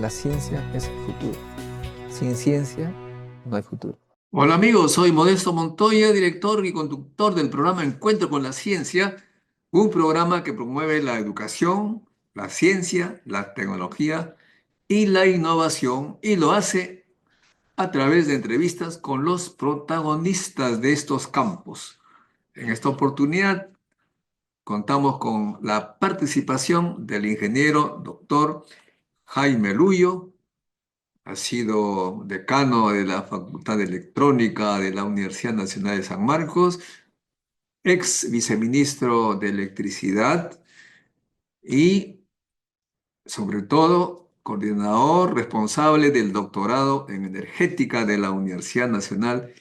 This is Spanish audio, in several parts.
La ciencia es el futuro. Sin ciencia no hay futuro. Hola amigos, soy Modesto Montoya, director y conductor del programa Encuentro con la Ciencia, un programa que promueve la educación, la ciencia, la tecnología y la innovación y lo hace a través de entrevistas con los protagonistas de estos campos. En esta oportunidad contamos con la participación del ingeniero doctor Jaime Luyo. Ha sido decano de la Facultad de Electrónica de la Universidad Nacional de San Marcos, ex viceministro de Electricidad y, sobre todo, coordinador responsable del doctorado en energética de la Universidad Nacional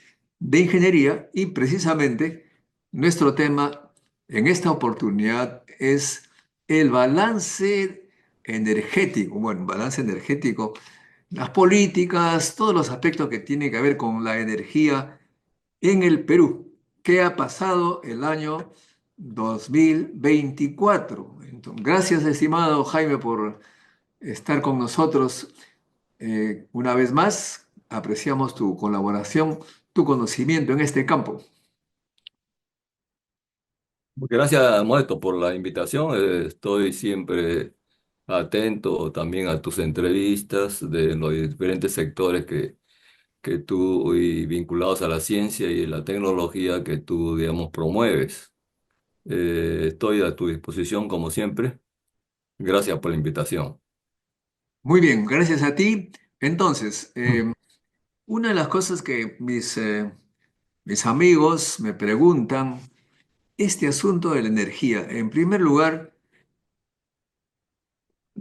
de Ingeniería. Y precisamente nuestro tema en esta oportunidad es el balance energético. Bueno, balance energético, las políticas, todos los aspectos que tienen que ver con la energía en el Perú. ¿Qué ha pasado el año 2024? Entonces, gracias, estimado Jaime, por estar con nosotros una vez más. Apreciamos tu colaboración, tu conocimiento en este campo. Gracias, Modesto, por la invitación. Estoy siempre atento también a tus entrevistas de los diferentes sectores que tú, y vinculados a la ciencia y la tecnología que tú, digamos, promueves. Estoy a tu disposición como siempre. Gracias por la invitación. Muy bien, gracias a ti. Entonces, una de las cosas que mis amigos me preguntan, este asunto de la energía. En primer lugar,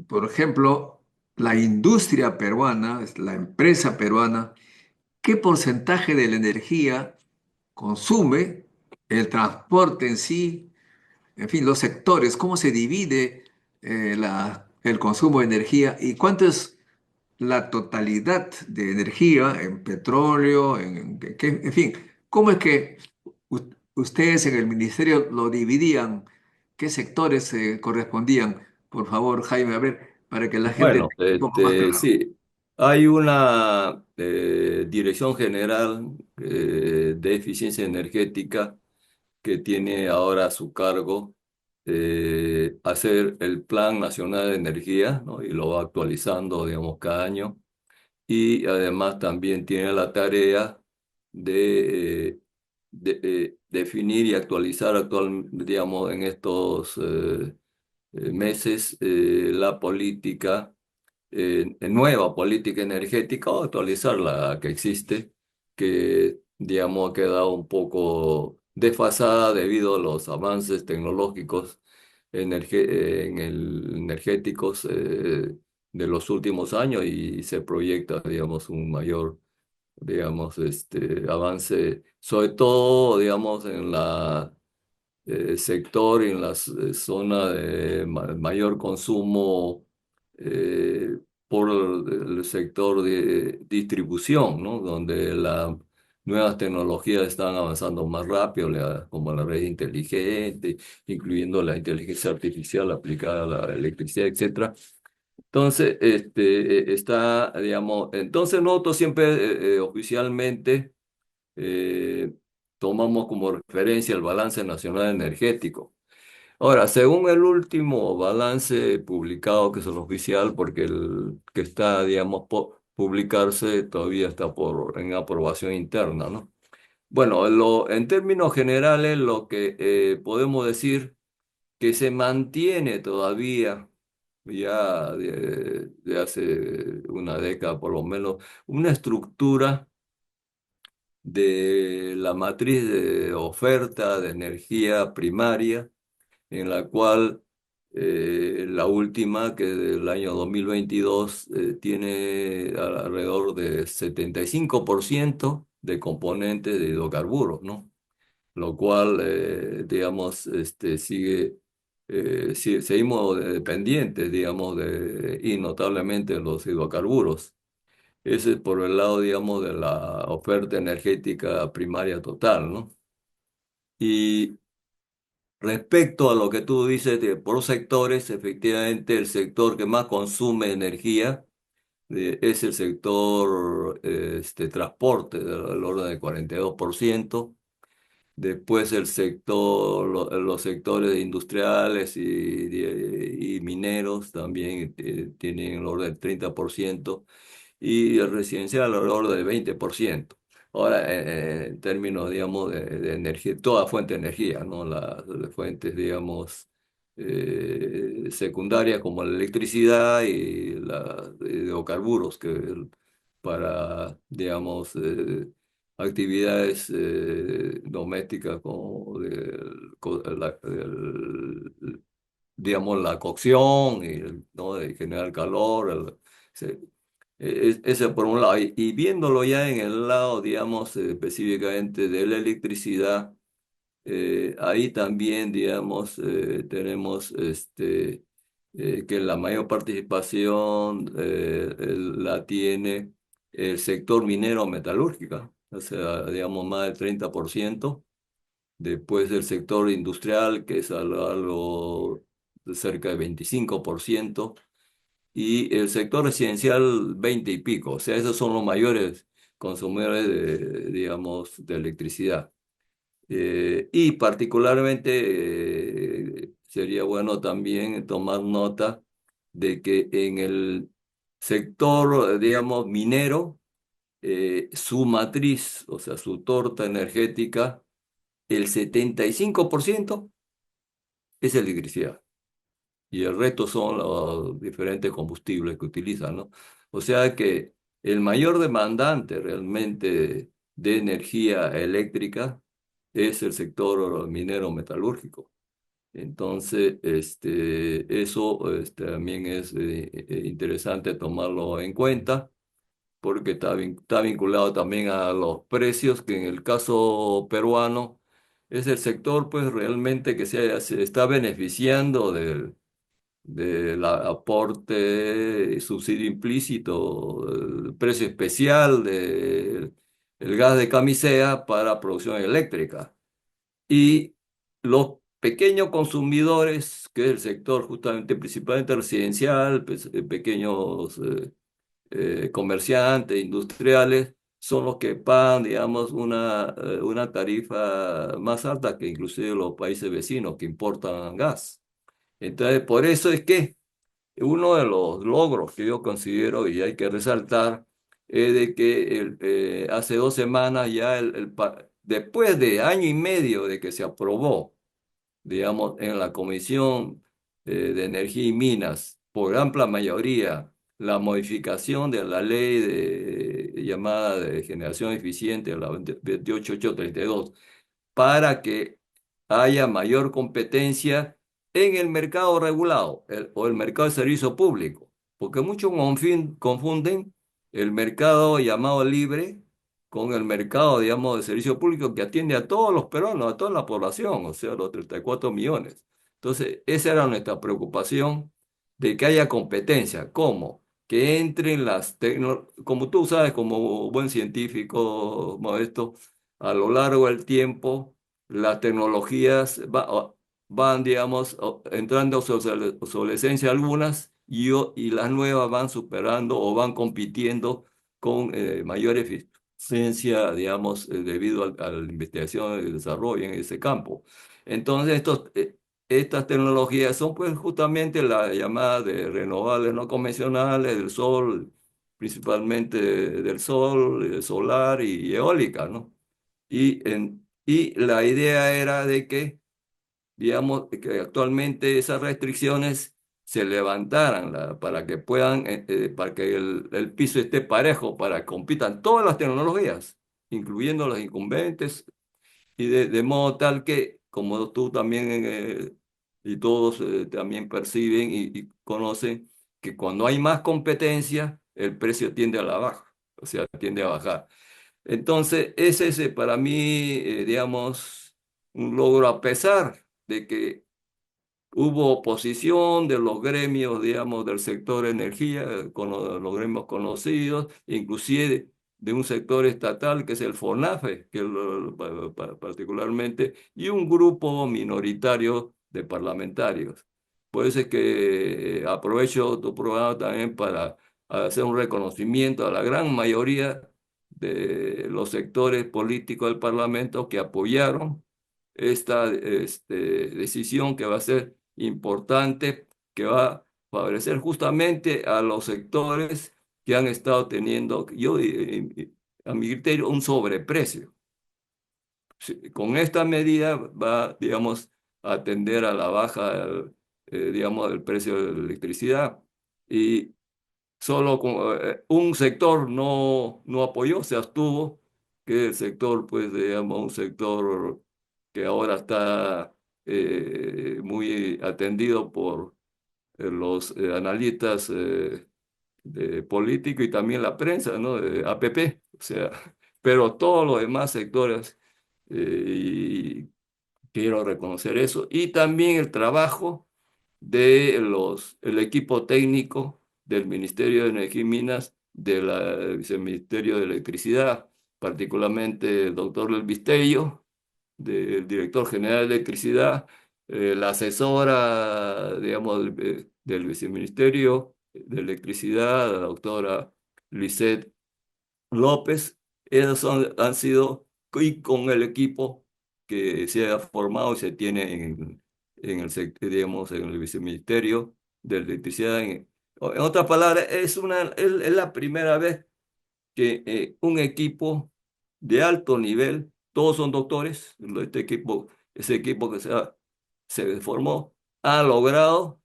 por ejemplo, la industria peruana, la empresa peruana, ¿qué porcentaje de la energía consume el transporte en sí? En fin, los sectores, ¿cómo se divide el consumo de energía y cuánto es la totalidad de energía en petróleo, en fin, ¿cómo es que ustedes en el ministerio lo dividían? ¿Qué sectores correspondían? Por favor, Jaime, a ver, para que la gente Bueno, tenga un poco más claro. sí, hay una Dirección General de Eficiencia Energética que tiene ahora a su cargo hacer el Plan Nacional de Energía, ¿no? Y lo va actualizando, digamos, cada año. Y además también tiene la tarea de definir y actualizar digamos, en estos meses la política, nueva política energética, o actualizar la que existe, que, digamos, ha quedado un poco desfasada debido a los avances tecnológicos energéticos de los últimos años, y se proyecta, digamos, un mayor, digamos, avance, sobre todo, digamos, en la sector, en la zona de mayor consumo por el sector de distribución, ¿no? Donde las nuevas tecnologías están avanzando más rápido, como la red inteligente, incluyendo la inteligencia artificial aplicada a la electricidad, etcétera. Entonces, entonces nosotros siempre oficialmente eh, tomamos como referencia el balance nacional energético. Ahora, según el último balance publicado, que es el oficial, porque el que está, digamos, por publicarse todavía está en aprobación interna, ¿no? Bueno, en términos generales, lo que podemos decir que se mantiene todavía, ya de hace una década por lo menos, una estructura de la matriz de oferta de energía primaria, en la cual la última, que del año 2022, tiene alrededor de 75% de componentes de hidrocarburos, ¿no? Lo cual, digamos, seguimos dependientes, digamos, y notablemente de los hidrocarburos. Ese es por el lado, digamos, de la oferta energética primaria total, ¿no? Y respecto a lo que tú dices por sectores, efectivamente el sector que más consume energía es el sector transporte, del orden del 42%. Después el sector, los sectores industriales y mineros también tienen el orden del 30% y el residencial alrededor del 20%. Ahora, en términos, digamos, de energía, toda fuente de energía, ¿no? Las fuentes, digamos, secundarias como la electricidad y los hidrocarburos, para, digamos, actividades domésticas como digamos, la cocción, y, ¿no? De generar calor, se- ese por un lado. Y viéndolo ya en el lado, digamos, específicamente de la electricidad, ahí también, digamos, tenemos que la mayor participación la tiene el sector minero metalúrgico, o sea, digamos, más del 30%. Después el sector industrial, que es algo de cerca de 25%, y el sector residencial 20 y pico. O sea, esos son los mayores consumidores digamos, de electricidad. Y particularmente sería bueno también tomar nota de que en el sector, digamos, minero, su matriz, o sea, su torta energética, el 75% es electricidad y el resto son los diferentes combustibles que utilizan, ¿no? O sea que el mayor demandante realmente de energía eléctrica es el sector minero metalúrgico. Entonces, eso también es interesante tomarlo en cuenta porque está vinculado también a los precios, que en el caso peruano es el sector pues realmente que se está beneficiando del aporte, subsidio implícito, el precio especial del el gas de camisea para producción eléctrica. Y los pequeños consumidores, que es el sector justamente principalmente residencial, pues, pequeños comerciantes, industriales, son los que pagan, digamos, una tarifa más alta que inclusive los países vecinos que importan gas. Entonces, por eso es que uno de los logros que yo considero y hay que resaltar es de que hace 2 semanas ya, después de año y medio de que se aprobó, digamos, en la Comisión de Energía y Minas, por amplia mayoría, la modificación de la ley llamada de generación eficiente, la 28832, para que haya mayor competencia en el mercado regulado o el mercado de servicio público, porque muchos confunden el mercado llamado libre con el mercado, digamos, de servicio público que atiende a todos los peruanos, a toda la población, o sea, los 34 millones. Entonces, esa era nuestra preocupación, de que haya competencia. ¿Cómo? Que entren las tecnologías, como tú sabes, como buen científico, Modesto, a lo largo del tiempo las tecnologías van, digamos, entrando a su obsolescencia algunas y las nuevas van superando o van compitiendo con mayor eficiencia, digamos, debido a la investigación y desarrollo en ese campo. Entonces, estas tecnologías son pues justamente la llamada de renovables no convencionales, del sol, principalmente del sol, solar y eólica, ¿no? Y la idea era de que, digamos, que actualmente esas restricciones se levantaran para que puedan, para que el piso esté parejo, para que compitan todas las tecnologías, incluyendo las incumbentes, y de modo tal que, como tú también y todos también perciben y conocen, que cuando hay más competencia, el precio tiende a la baja, o sea, tiende a bajar. Entonces, ese es para mí, digamos, un logro a pesar de que hubo oposición de los gremios, digamos, del sector energía, con los gremios conocidos, inclusive de un sector estatal que es el FONAFE, que particularmente, y un grupo minoritario de parlamentarios. Por eso es que aprovecho tu programa también para hacer un reconocimiento a la gran mayoría de los sectores políticos del Parlamento que apoyaron esta decisión que va a ser importante, que va a favorecer justamente a los sectores que han estado teniendo, a mi criterio, un sobreprecio. Con esta medida va, digamos, a atender a la baja, digamos, del precio de la electricidad. Y solo un sector no apoyó, se abstuvo, que el sector, pues, digamos, un sector que ahora está muy atendido por los analistas políticos y también la prensa, ¿no? De APP, o sea, pero todos los demás sectores, y quiero reconocer eso, y también el trabajo el equipo técnico del Ministerio de Energía y Minas, del Viceministerio de Electricidad, particularmente el doctor Del Vistello, del director general de Electricidad, la asesora, digamos, del Viceministerio de Electricidad, la doctora Lisette López. Esos han sido, y con el equipo que se ha formado y se tiene digamos, en el Viceministerio de Electricidad. En otras palabras, es la primera vez que un equipo de alto nivel, todos son doctores, ese equipo que se formó, ha logrado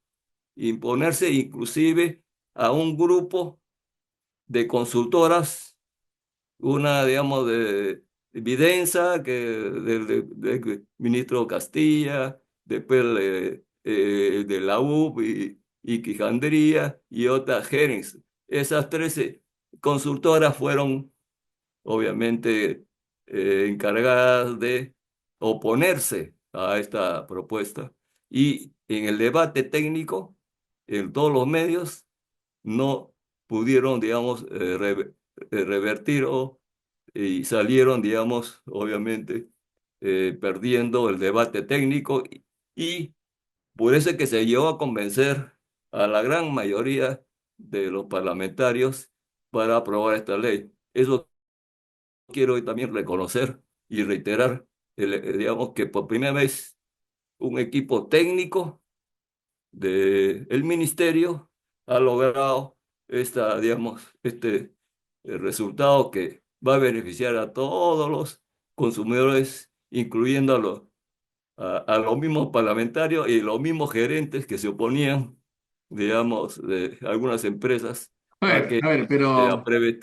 imponerse inclusive a un grupo de consultoras, una, digamos, de Videnza, del ministro Castilla, después de la UP y Quijandría y otra Gerens. Esas 13 consultoras fueron obviamente encargadas de oponerse a esta propuesta. Y en el debate técnico, en todos los medios, no pudieron, digamos, revertir y salieron, digamos, obviamente, perdiendo el debate técnico y por eso es que se llegó a convencer a la gran mayoría de los parlamentarios para aprobar esta ley. Eso quiero también reconocer y reiterar, digamos, que por primera vez un equipo técnico del ministerio ha logrado digamos, resultado que va a beneficiar a todos los consumidores, incluyendo a los mismos parlamentarios y los mismos gerentes que se oponían, digamos, de algunas empresas a que A ver, se pero, apruebe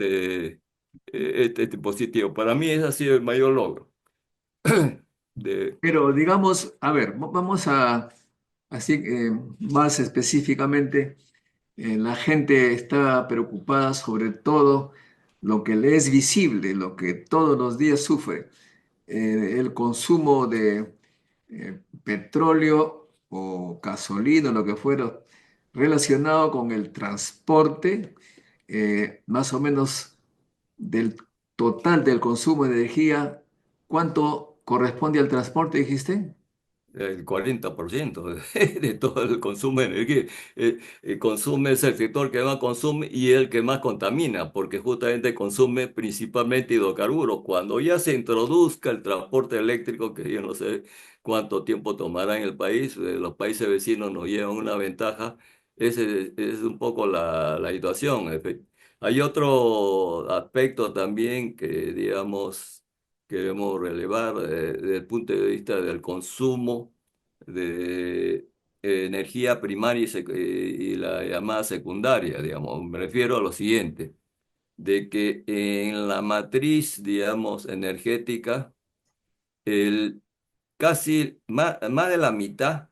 este dispositivo. Para mí ese ha sido el mayor logro. De, pero digamos, a ver, vamos a, así más específicamente, la gente está preocupada sobre todo lo que le es visible, lo que todos los días sufre, el consumo de petróleo o gasolina, lo que fuera, relacionado con el transporte, más o menos del total del consumo de energía, ¿cuánto corresponde al transporte, dijiste? el 40% de todo el consumo de energía. Consume es el sector que más consume y el que más contamina, porque justamente consume principalmente hidrocarburos. Cuando ya se introduzca el transporte eléctrico, que yo no sé cuánto tiempo tomará en el país, los países vecinos nos llevan una ventaja, ese es un poco la situación. Hay otro aspecto también que, digamos, queremos relevar desde el punto de vista del consumo de energía primaria y la llamada secundaria, digamos. Me refiero a lo siguiente, de que en la matriz, digamos, energética, casi más de la mitad,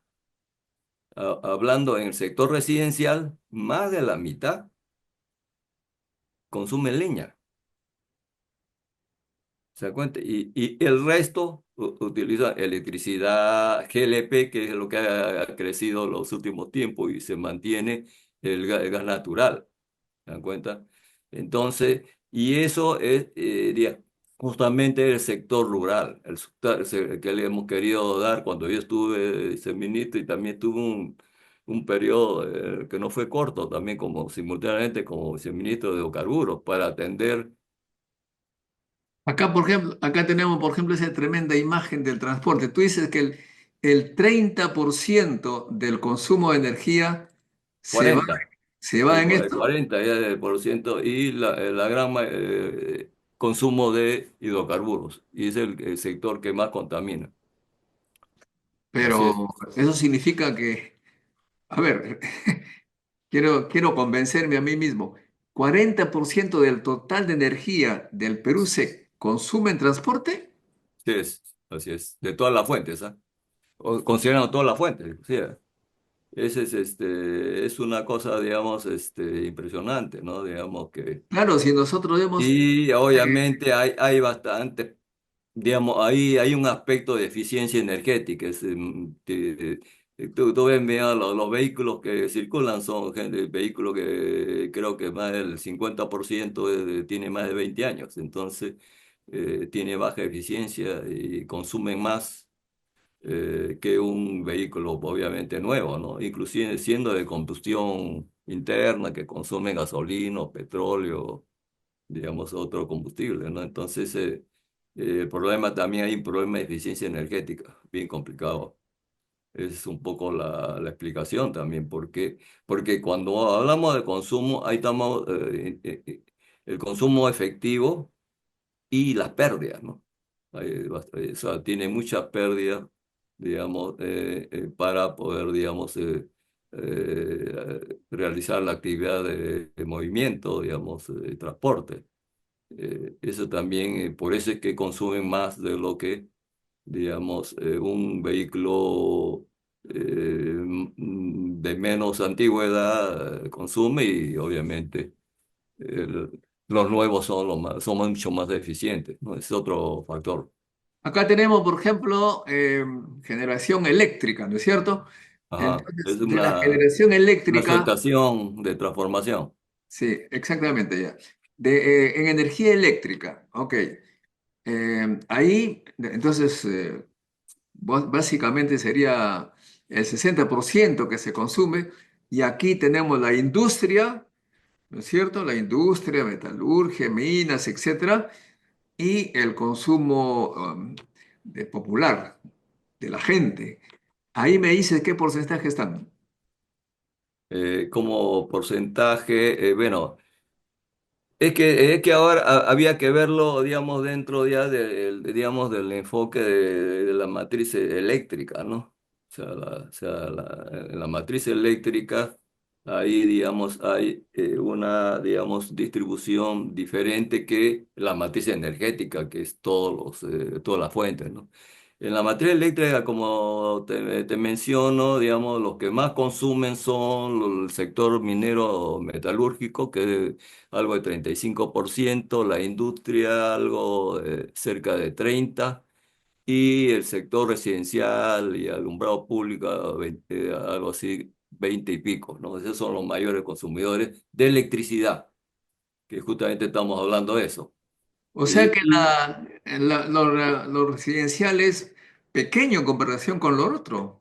hablando en el sector residencial, más de la mitad consume leña. ¿Se da cuenta? Y el resto utiliza electricidad, GLP, que es lo que ha crecido los últimos tiempos y se mantiene el gas natural. ¿Se dan cuenta? Entonces, y eso es justamente el sector rural, que le hemos querido dar cuando yo estuve viceministro y también tuve un periodo que no fue corto, también como simultáneamente como viceministro de hidrocarburos, para atender. Acá, por ejemplo, acá tenemos, por ejemplo, esa tremenda imagen del transporte. Tú dices que el 30% del consumo de energía se va, 40, se va en el esto, 40 por ciento y la gran consumo de hidrocarburos, y es el sector que más contamina. Así es. pero eso significa que, a ver, quiero convencerme a mí mismo. 40% del total de energía del Perú se consume en transporte. Así es, de todas las fuentes, ¿ah? Considerando todas las fuentes, sí. Ese es una cosa, digamos, impresionante, ¿no? Digamos que, Claro, si nosotros vemos, y obviamente hay bastante, digamos, hay un aspecto de eficiencia energética. Tú ves, mira, los vehículos que circulan son vehículos que creo que más del 50% tiene más de 20 años, entonces tiene baja eficiencia y consumen más que un vehículo obviamente nuevo, ¿no? Inclusive siendo de combustión interna que consume gasolina, o petróleo, digamos, otro combustible, ¿no? Entonces, el problema también hay un problema de eficiencia energética, bien complicado. Es un poco la explicación también, porque cuando hablamos de consumo, ahí estamos, el consumo efectivo y las pérdidas, ¿no? O sea, tiene muchas pérdidas, digamos, para poder, digamos, realizar la actividad de movimiento, digamos, de transporte. Eso también, por eso es que consumen más de lo que, digamos, un vehículo de menos antigüedad consume, y obviamente los nuevos son mucho más eficientes, ¿no? Es otro factor. acá tenemos, por ejemplo, generación eléctrica, ¿no es cierto? Ajá. Es Entonces, de la generación una eléctrica, aceptación de transformación. sí, exactamente ya. En energía eléctrica, ok. Ahí, entonces, básicamente sería el 60% que se consume, y aquí tenemos la industria, ¿no es cierto? La industria, metalurgia, minas, etcétera, y el consumo popular de la gente. Ahí me dices qué porcentaje están. Como porcentaje, bueno. Es que ahora había que verlo, digamos, dentro ya digamos, del enfoque de la matriz eléctrica, ¿no? En la matriz eléctrica, ahí, digamos, hay una, digamos, distribución diferente que la matriz energética, que es todas las fuentes, ¿no? En la matriz eléctrica, como te menciono, digamos, los que más consumen son el sector minero metalúrgico, que algo de 35%, la industria algo cerca de 30%, y el sector residencial y alumbrado público 20, algo así, 20 y pico, ¿no? Esos son los mayores consumidores de electricidad, que justamente estamos hablando de eso. O sea Y, que y lo residencial es pequeño en comparación con lo otro.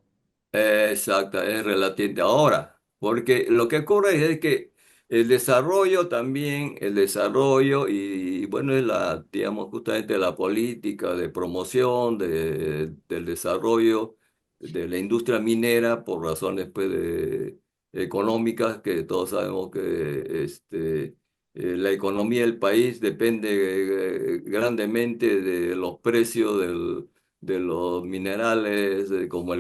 Exacto, es relativo ahora, porque lo que ocurre es que el desarrollo también, el desarrollo y bueno, es digamos, justamente la política de promoción del desarrollo de la industria minera por razones pues, económicas, que todos sabemos que la economía del país depende grandemente de los precios de los minerales como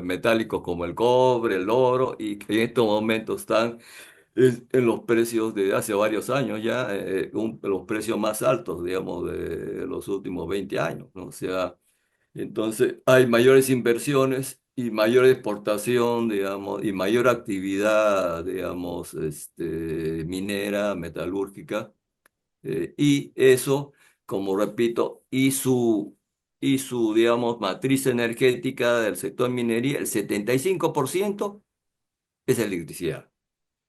metálicos como el cobre, el oro, y que en estos momentos están en los precios de hace varios años ya, los precios más altos, digamos, de los últimos 20 años, ¿no? O sea, entonces hay mayores inversiones y mayor exportación, digamos, y mayor actividad, digamos, minera, metalúrgica, y eso, como repito, y su, digamos, matriz energética del sector minería, el 75% es electricidad.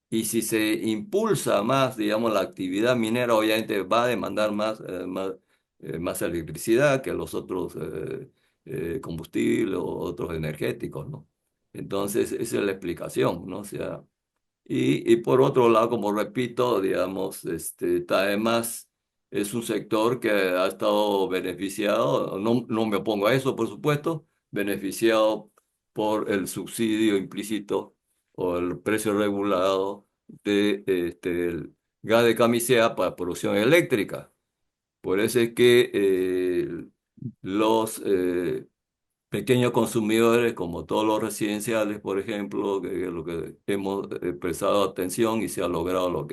Y si se impulsa más, digamos, la actividad minera, obviamente va a demandar más electricidad que los otros combustibles o otros energéticos, ¿no? Entonces, esa es la explicación, ¿no? O sea, y por otro lado, como repito, digamos, además es un sector que ha estado beneficiado, no me opongo a eso, por supuesto, beneficiado por el subsidio implícito o el precio regulado de el gas de camisea para producción eléctrica. Por eso es que los pequeños consumidores, como todos los residenciales, por ejemplo, que es lo que hemos prestado atención y se ha logrado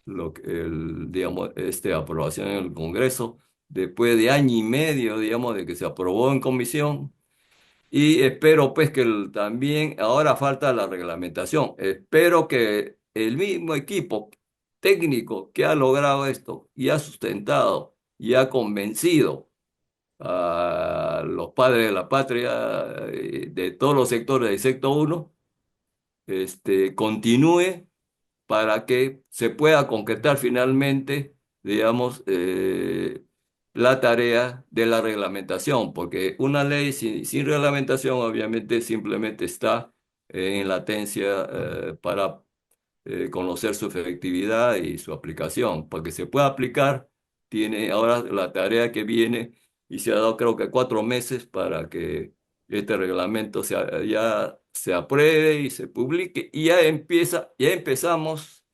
digamos, aprobación en el Congreso, después de año y medio, digamos, de que se aprobó en comisión. Y espero, pues, que también ahora falta la reglamentación. Espero que el mismo equipo técnico que ha logrado esto y ha sustentado y ha convencido a los padres de la patria de todos los sectores del sector uno continúe para que se pueda concretar finalmente, digamos, la tarea de la reglamentación, porque una ley sin reglamentación obviamente simplemente está en latencia para conocer su efectividad y su aplicación. Para que se pueda aplicar, tiene ahora la tarea que viene y se ha dado creo que 4 meses para que este reglamento ya se apruebe y se publique y ya empezamos,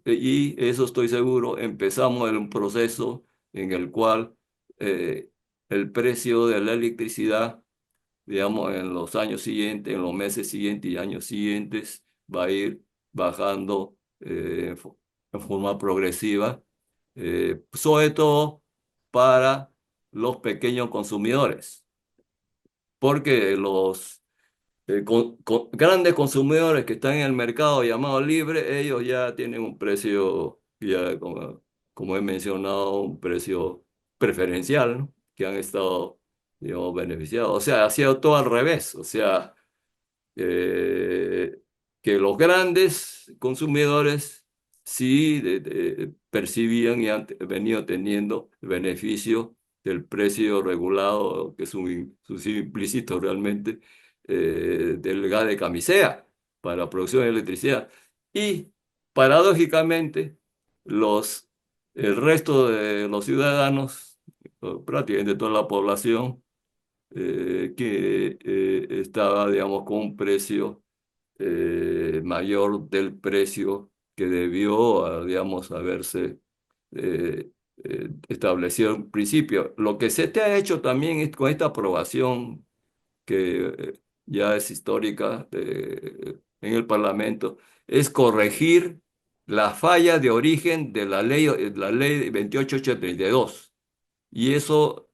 y eso estoy seguro, empezamos en un proceso en el cual eh, el precio de la electricidad, digamos, en los años siguientes, en los meses siguientes y años siguientes, va a ir bajando en forma progresiva, sobre todo para los pequeños consumidores, porque los grandes consumidores que están en el mercado llamado libre, ellos ya tienen un precio, ya como he mencionado, un precio preferencial, ¿no? Que han estado, digamos, beneficiados. O sea, ha sido todo al revés. O sea, eh, que los grandes consumidores sí percibían y han venido teniendo el beneficio del precio regulado, que es un subsidio implícito realmente, del gas de camisea para la producción de electricidad. Y paradójicamente, el resto de los ciudadanos, o prácticamente toda la población, que estaba, digamos, con un precio mayor del precio que debió, digamos, haberse establecido en principio. Lo que se te ha hecho también es con esta aprobación que ya es histórica en el Parlamento, es corregir la falla de origen de la ley 28832. Y eso,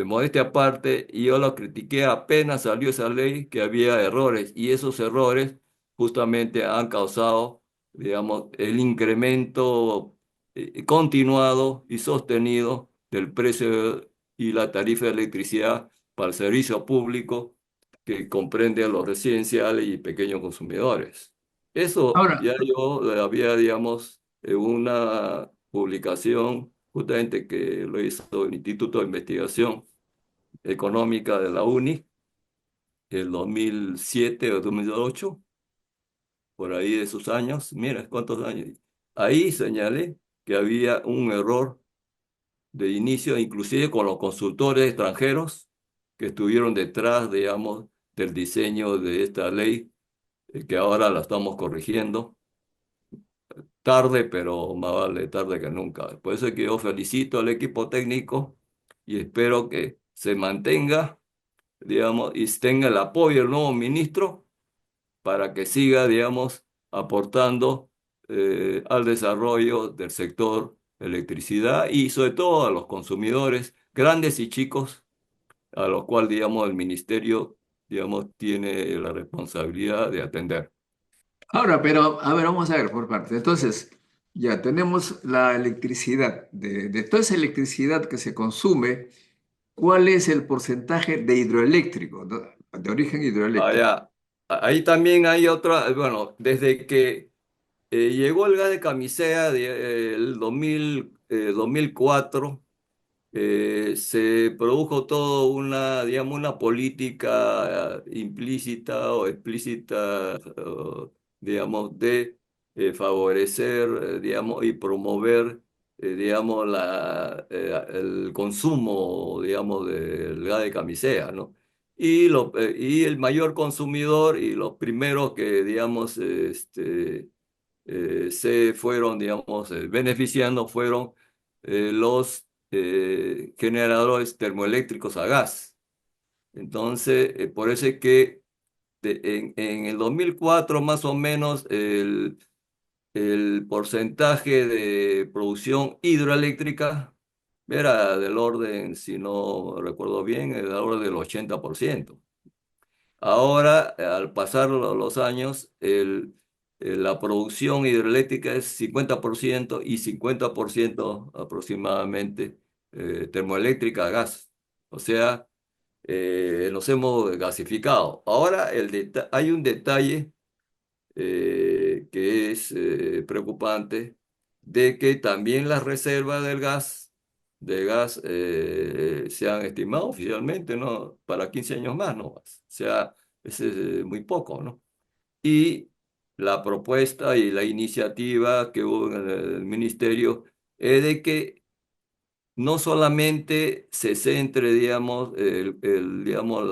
modestia aparte, y yo lo critiqué apenas salió esa ley, que había errores, y esos errores justamente han causado, digamos, el incremento continuado y sostenido del precio y la tarifa de electricidad para el servicio público, que comprende a los residenciales y pequeños consumidores. Eso Ahora, ya yo había, digamos, una publicación justamente que lo hizo el Instituto de Investigación Económica de la UNI, el 2007 o 2008, por ahí de esos años, mira cuántos años. Ahí señalé que había un error de inicio, inclusive con los consultores extranjeros que estuvieron detrás, digamos, del diseño de esta ley, que ahora la estamos corrigiendo. Tarde, pero más vale tarde que nunca. Por eso es que yo felicito al equipo técnico y espero que se mantenga, digamos, y tenga el apoyo del nuevo ministro para que siga, digamos, aportando al desarrollo del sector electricidad y sobre todo a los consumidores, grandes y chicos, a los cuales, digamos, el ministerio, digamos, tiene la responsabilidad de atender. ahora, pero, a ver, vamos a ver por parte. Entonces, ya tenemos la electricidad. De toda esa electricidad que se consume, ¿cuál es el porcentaje de hidroeléctrico, ¿no? De origen hidroeléctrico? Allá, ahí también hay otra, bueno, desde que llegó el gas de camisea el 2004, se produjo todo digamos, una política implícita o explícita, digamos, de favorecer, digamos, y promover, digamos, el consumo, digamos, del gas de camisea, ¿no? Y el mayor consumidor y los primeros que, digamos, se fueron, digamos, beneficiando fueron los generadores termoeléctricos a gas. Entonces, por eso es que en el 2004 más o menos el porcentaje de producción hidroeléctrica era del orden, si no recuerdo bien, del orden del 80%. Ahora, al pasar los años, la producción hidroeléctrica es 50% y 50% aproximadamente termoeléctrica a gas. O sea, nos hemos gasificado. Ahora hay un detalle que es preocupante, de que también las reservas de gas se han estimado oficialmente, ¿no? Para 15 años más, ¿no? O sea, es muy poco, ¿no? Y la propuesta y la iniciativa que hubo en el ministerio es de que no solamente se centre, digamos, digamos,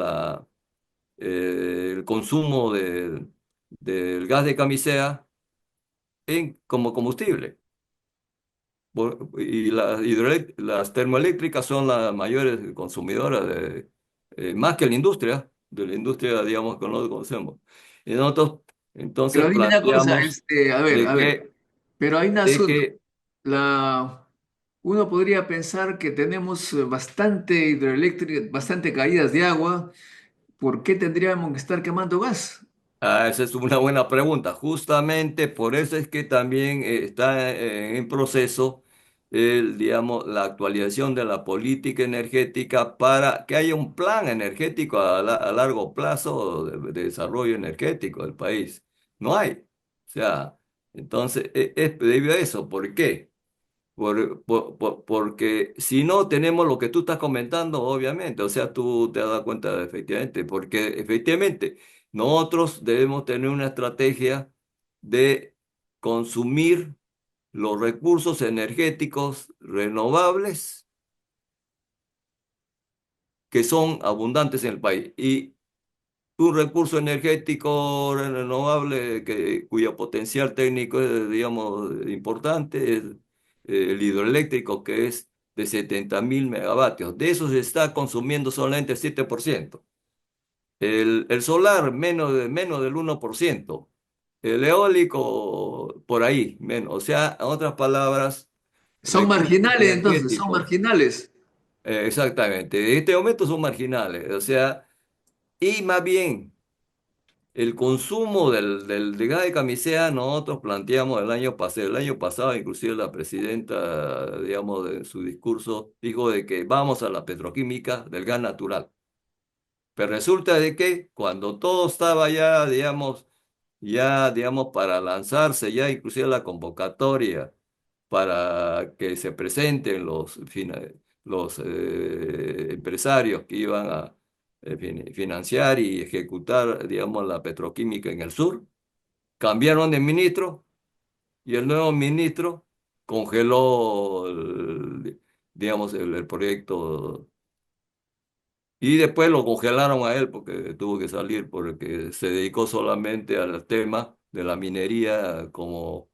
el consumo del gas de camisea como combustible. Y las termoeléctricas son las mayores consumidoras más que de la industria, digamos, que no conocemos. Y nosotros entonces Pero dime una cosa, planteamos a de ver, que, pero hay un de asunto. que La, uno podría pensar que tenemos bastante hidroeléctrica, bastante caídas de agua. ¿Por qué tendríamos que estar quemando gas? esa es una buena pregunta. Justamente por eso es que también está en proceso digamos, la actualización de la política energética para que haya un plan energético a largo plazo de desarrollo energético del país. No hay. O sea, entonces es debido a eso. ¿Por qué? Porque si no tenemos lo que tú estás comentando, obviamente, o sea, tú te has dado cuenta efectivamente, porque efectivamente nosotros debemos tener una estrategia de consumir los recursos energéticos renovables que son abundantes en el país. Y un recurso energético renovable cuyo potencial técnico es, digamos, importante, es el hidroeléctrico, que es de 70.000 megavatios. De eso se está consumiendo solamente el 7%. El solar, menos del 1%. El eólico, por ahí, menos. O sea, en otras palabras, Son recursos marginales, entonces, son energéticos, marginales. exactamente, en este momento son marginales. O sea, y más bien. El consumo de gas de camisea nosotros planteamos el año pasado inclusive la presidenta, digamos, en su discurso dijo de que vamos a la petroquímica del gas natural. Pero resulta de que cuando todo estaba ya, digamos, para lanzarse, ya inclusive la convocatoria para que se presenten los empresarios que iban a financiar y ejecutar, digamos, la petroquímica en el sur, cambiaron de ministro y el nuevo ministro congeló, digamos, el proyecto y después lo congelaron a él porque tuvo que salir, porque se dedicó solamente al tema de la minería como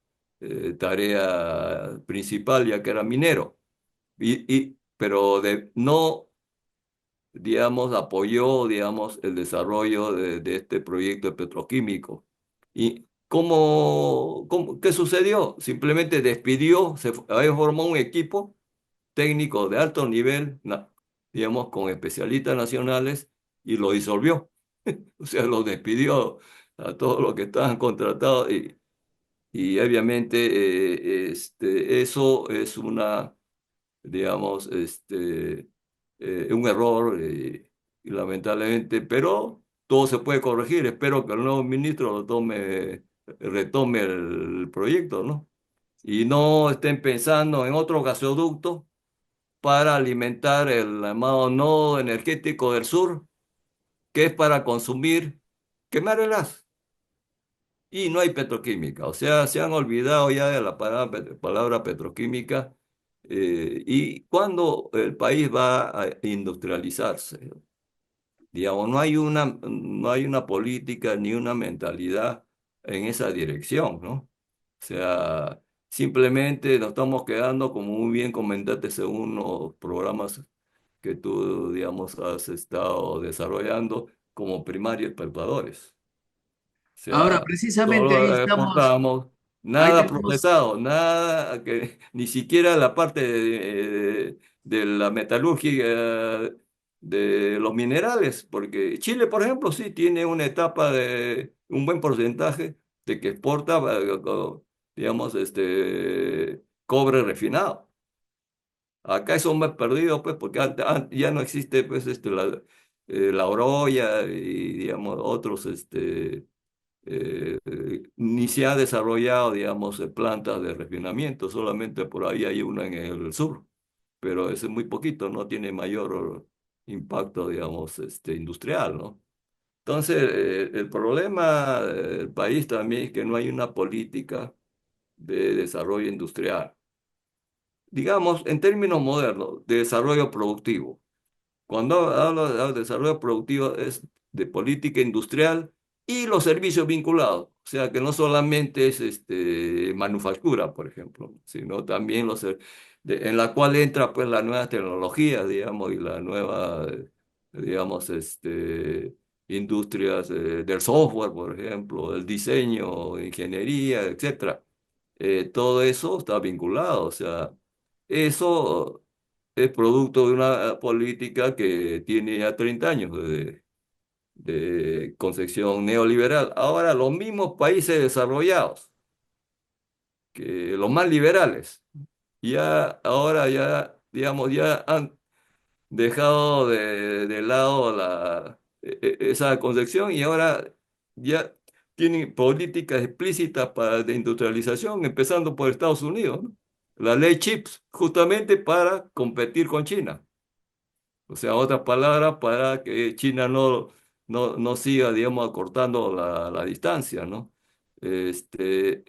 tarea principal, ya que era minero. Pero no, digamos, apoyó, digamos, el desarrollo de este proyecto petroquímico. ¿Y qué sucedió? Simplemente despidió, ahí formó un equipo técnico de alto nivel, digamos, con especialistas nacionales, y lo disolvió. O sea, lo despidió a todos los que estaban contratados y obviamente eso es digamos, un error y lamentablemente, pero todo se puede corregir. Espero que el nuevo ministro retome el proyecto, ¿no? Y no estén pensando en otro gasoducto para alimentar el llamado nodo energético del sur, que es para consumir, quemar el gas. Y no hay petroquímica, o sea, se han olvidado ya de la palabra petroquímica. ¿Y cuándo el país va a industrializarse? Digamos, no hay una política ni una mentalidad en esa dirección, ¿no? O sea, simplemente nos estamos quedando, como muy bien comentaste, según los programas que tú, digamos, has estado desarrollando como primarios exportadores. O Ahora, sea, precisamente ahí solo estamos, exportamos ahí nada tenemos. procesado, nada que ni siquiera la parte de la metalurgia de los minerales, porque Chile, por ejemplo, sí tiene una etapa de un buen porcentaje de que exporta, digamos, cobre refinado. Acá eso me perdido, pues, porque ya no existe, pues, la Oroya y, digamos, otros, ni se ha desarrollado, digamos, plantas de refinamiento, solamente por ahí hay una en el sur, pero ese es muy poquito, no tiene mayor impacto, digamos, industrial, ¿no? Entonces, el problema del país también es que no hay una política de desarrollo industrial, digamos, en términos modernos, de desarrollo productivo. Cuando hablo de desarrollo productivo es de política industrial y los servicios vinculados. O sea, que no solamente es manufactura, por ejemplo, sino también en la cual entra pues la nueva tecnología, digamos, y la nueva, digamos, industrias del software, por ejemplo, del diseño, ingeniería, etcétera. Todo eso está vinculado, o sea, eso es producto de una política que tiene ya 30 años de concepción neoliberal. Ahora, los mismos países desarrollados, que los más liberales, ya ahora ya, digamos, ya han dejado de lado esa concepción y ahora ya tienen políticas explícitas de industrialización, empezando por Estados Unidos, ¿no? La ley CHIPS, justamente para competir con China. O sea, otras palabras, para que China no siga, digamos, acortando la distancia, ¿no? Este,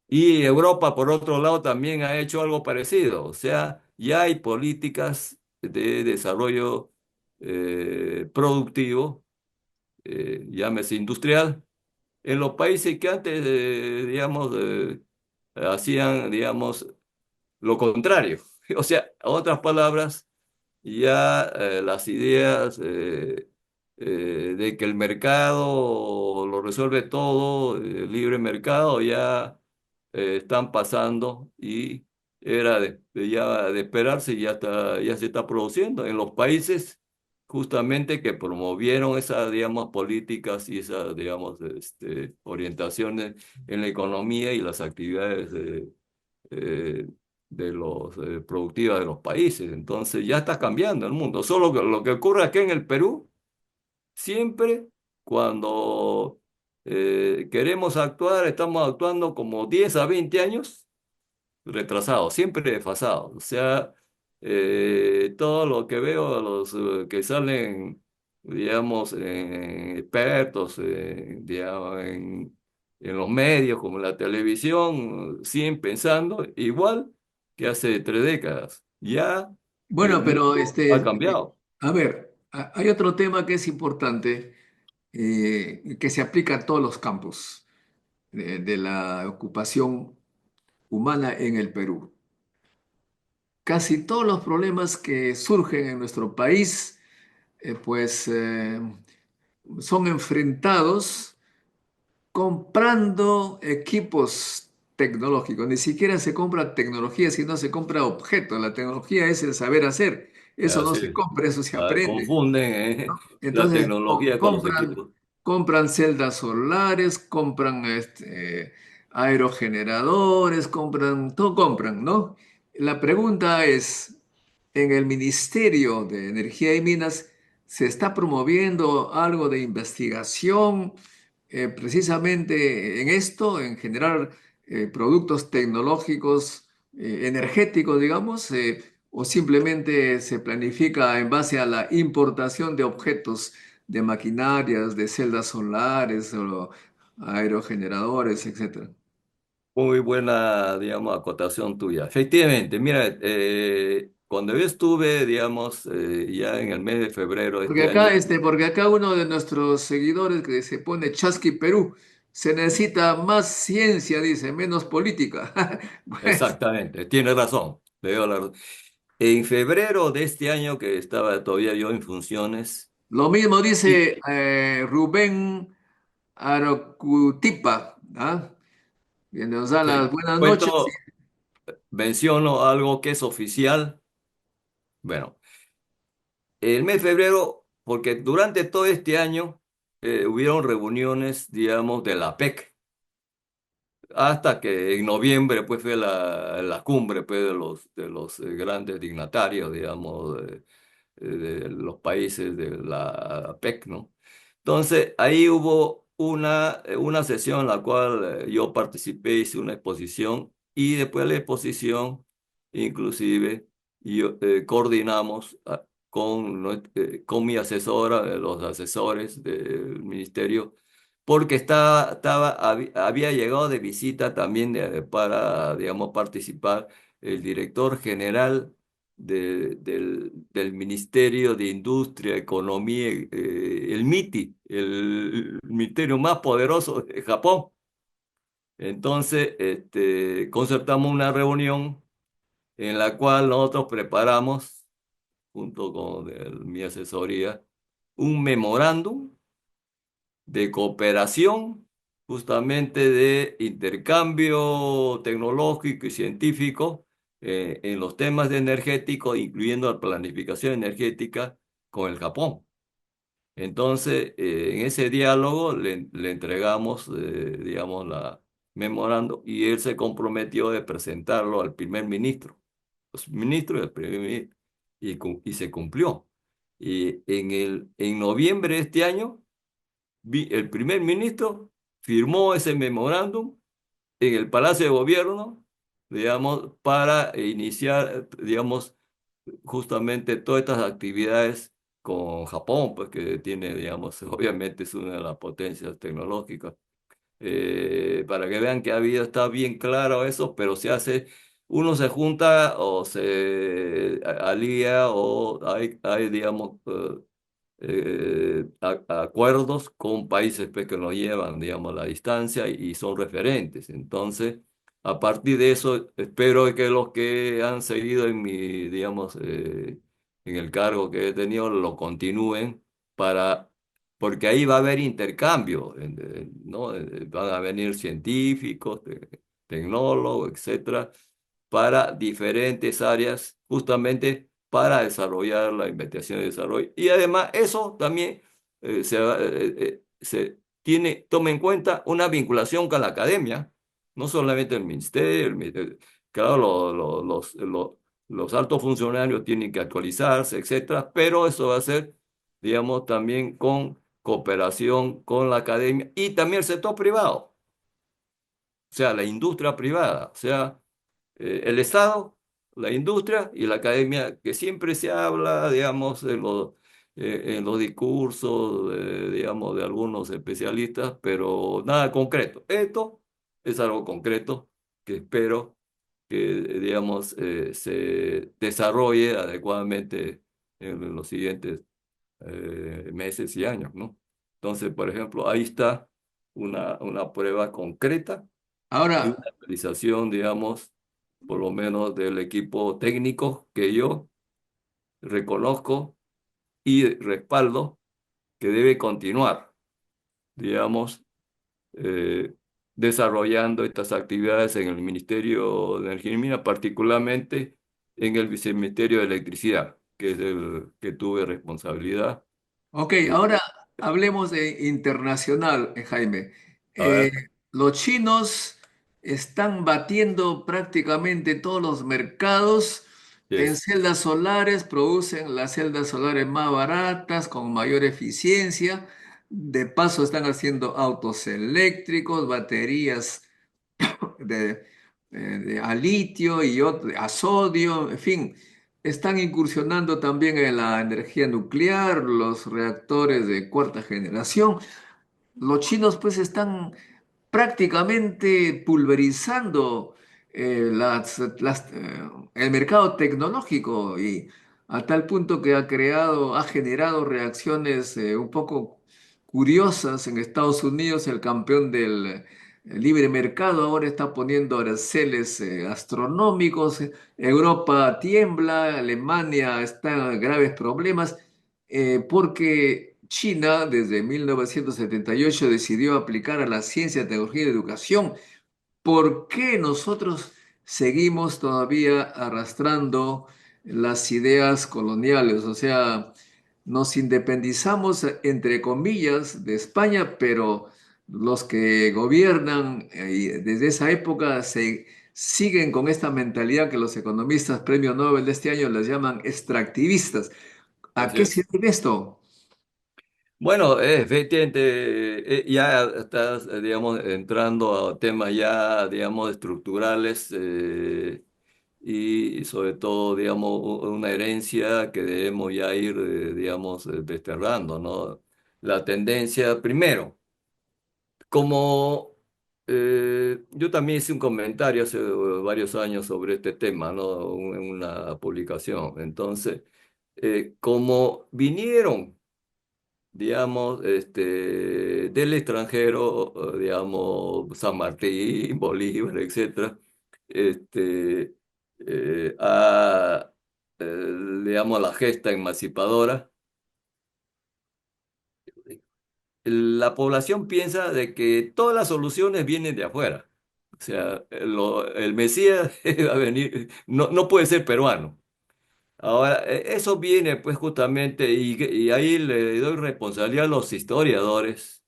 y Europa, por otro lado, también ha hecho algo parecido. O sea, ya hay políticas de desarrollo productivo, llámese industrial, en los países que antes, digamos, hacían, digamos, lo contrario. O sea, otras palabras, ya las ideas de que el mercado lo resuelve todo, libre mercado, ya están pasando y era ya de esperarse y ya se está produciendo en los países justamente que promovieron esas, digamos, políticas y esas, digamos, orientaciones en la economía y las actividades eh, de los productivas de los países. Entonces ya está cambiando el mundo. Solo que lo que ocurre aquí en el Perú, siempre cuando queremos actuar, estamos actuando como 10 a 20 años retrasados, siempre desfasados. O sea, todo lo que veo, los que salen, digamos, expertos, digamos, en los medios, como en la televisión, siguen pensando igual que hace 3 décadas. Ya el Bueno, pero mundo ha cambiado. a ver, hay otro tema que es importante, que se aplica a todos los campos de la ocupación humana en el Perú. Casi todos los problemas que surgen en nuestro país, son enfrentados comprando equipos tecnológicos. Ni siquiera se compra tecnología, sino se compra objetos. La tecnología es el saber hacer. Eso no Así se es. compra, eso se aprende. Confunden la Entonces tecnología con los compran, equipos. compran celdas solares, compran aerogeneradores, compran, todo compran, ¿no? La pregunta es, en el Ministerio de Energía y Minas, ¿se está promoviendo algo de investigación precisamente en esto, en generar productos tecnológicos, energéticos, digamos? o simplemente se planifica en base a la importación de objetos, de maquinarias, de celdas solares o aerogeneradores, etcétera? Muy buena, digamos, acotación tuya. Efectivamente, mira, cuando yo estuve, digamos, ya en el mes de febrero de este año, Porque acá uno de nuestros seguidores que se pone Chasqui Perú, se necesita más ciencia, dice, menos política. Pues exactamente, tiene razón, le doy la razón. En febrero de este año, que estaba todavía yo en funciones, lo mismo y dice Rubén Arocutipa, ¿ah? Que nos da las te buenas noches. cuento, menciono algo que es oficial. Bueno, el mes de febrero, porque durante todo este año hubieron reuniones, digamos, de la PEC, hasta que en noviembre pues fue la cumbre pues, de los grandes dignatarios, digamos, de los países de la PEC, ¿no? Entonces, ahí hubo una sesión en la cual yo participé, hice una exposición y después de la exposición, inclusive, coordinamos con mi asesora, los asesores del ministerio, porque había llegado de visita también para, digamos, participar el director general del Ministerio de Industria, Economía, el MITI, el ministerio más poderoso de Japón. Entonces, concertamos una reunión en la cual nosotros preparamos, junto con mi asesoría, un memorándum de cooperación, justamente de intercambio tecnológico y científico en los temas de energético, incluyendo la planificación energética con el Japón. Entonces, en ese diálogo le entregamos, digamos, la memorando y él se comprometió de presentarlo al primer ministro, los ministros y al primer ministro, y se cumplió. Y en noviembre de este año, el primer ministro firmó ese memorándum en el Palacio de Gobierno, digamos, para iniciar, digamos, justamente todas estas actividades con Japón, pues que tiene, digamos, obviamente es una de las potencias tecnológicas. Para que vean que está bien claro eso, pero se hace, uno se junta o se alía o hay digamos, acuerdos con países pues, que nos llevan, digamos, la distancia y son referentes. Entonces, a partir de eso, espero que los que han seguido en mi, digamos, en el cargo que he tenido, lo continúen para, porque ahí va a haber intercambio, ¿no? Van a venir científicos, tecnólogos, etcétera, para diferentes áreas, justamente para desarrollar la investigación y desarrollo. Y además eso también se toma en cuenta una vinculación con la academia, no solamente el ministerio, claro, los altos funcionarios tienen que actualizarse, etcétera, pero eso va a ser, digamos, también con cooperación con la academia y también el sector privado, o sea, la industria privada, o sea, el Estado, la industria y la academia, que siempre se habla, digamos, en los discursos, digamos, de algunos especialistas, pero nada concreto. Esto es algo concreto que espero que, digamos, se desarrolle adecuadamente en los siguientes meses y años, ¿no? Entonces, por ejemplo, ahí está una prueba concreta y una Ahora, realización, digamos, por lo menos del equipo técnico que yo reconozco y respaldo que debe continuar, digamos, eh, desarrollando estas actividades en el Ministerio de Energía y Minas, particularmente en el Viceministerio de Electricidad, que es el que tuve responsabilidad. ok, Eh, ahora hablemos de internacional, Jaime. a Eh, ver, los chinos están batiendo prácticamente todos los mercados en yes, celdas solares, producen las celdas solares más baratas, con mayor eficiencia. De paso, están haciendo autos eléctricos, baterías a litio y a sodio, en fin. están incursionando también en la energía nuclear, los reactores de cuarta generación. Los chinos pues están prácticamente pulverizando el mercado tecnológico y a tal punto que ha generado reacciones un poco curiosas en Estados Unidos. El campeón del libre mercado ahora está poniendo aranceles astronómicos. Europa tiembla, Alemania está en graves problemas porque China desde 1978 decidió aplicar a la ciencia, tecnología y educación. ¿Por qué nosotros seguimos todavía arrastrando las ideas coloniales? O sea, nos independizamos, entre comillas, de España, pero los que gobiernan desde esa época se siguen con esta mentalidad que los economistas premio Nobel de este año les llaman extractivistas. ¿A Así qué se es. debe esto? Bueno, efectivamente, ya estás, digamos, entrando a temas ya, digamos, estructurales y sobre todo, digamos, una herencia que debemos ya ir, digamos, desterrando, ¿no? La tendencia, primero, como yo también hice un comentario hace varios años sobre este tema, ¿no? En una publicación. Entonces, como vinieron digamos, del extranjero, digamos, San Martín, Bolívar, etcétera, este, a, digamos, la gesta emancipadora, la población piensa de que todas las soluciones vienen de afuera. O sea, el Mesías va a venir, no puede ser peruano. Ahora, eso viene pues justamente, y ahí le doy responsabilidad a los historiadores,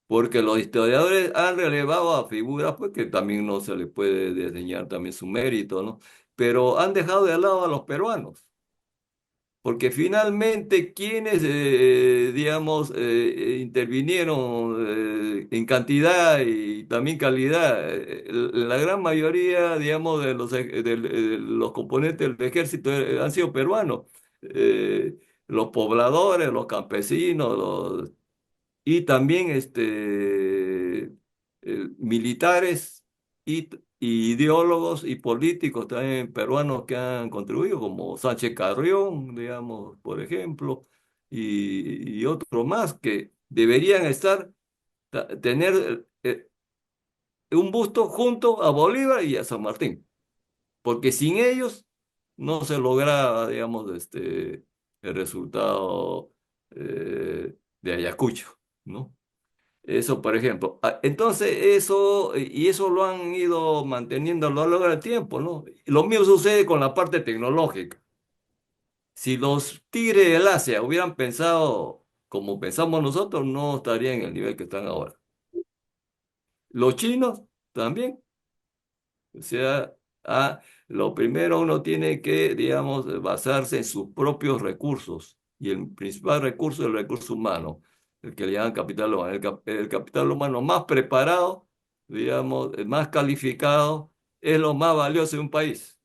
porque los historiadores han relevado a figuras pues que también no se le puede desdeñar también su mérito, ¿no? Pero han dejado de lado a los peruanos, porque finalmente quienes, digamos, intervinieron en cantidad y también calidad, la gran mayoría, digamos, de los componentes del ejército han sido peruanos. Los pobladores, los campesinos, y también militares y ideólogos y políticos también peruanos que han contribuido, como Sánchez Carrión, digamos, por ejemplo, y otros más que deberían tener un busto junto a Bolívar y a San Martín, porque sin ellos no se logra, digamos, el resultado de Ayacucho, ¿no? Eso, por ejemplo. Entonces, eso lo han ido manteniendo a lo largo del tiempo, ¿no? Lo mismo sucede con la parte tecnológica. Si los tigres del Asia hubieran pensado como pensamos nosotros, no estarían en el nivel que están ahora. Los chinos también. O sea, lo primero uno tiene que, digamos, basarse en sus propios recursos. Y el principal recurso es el recurso humano, el que le llaman capital humano. El capital humano más preparado, digamos, el más calificado, es lo más valioso de un país.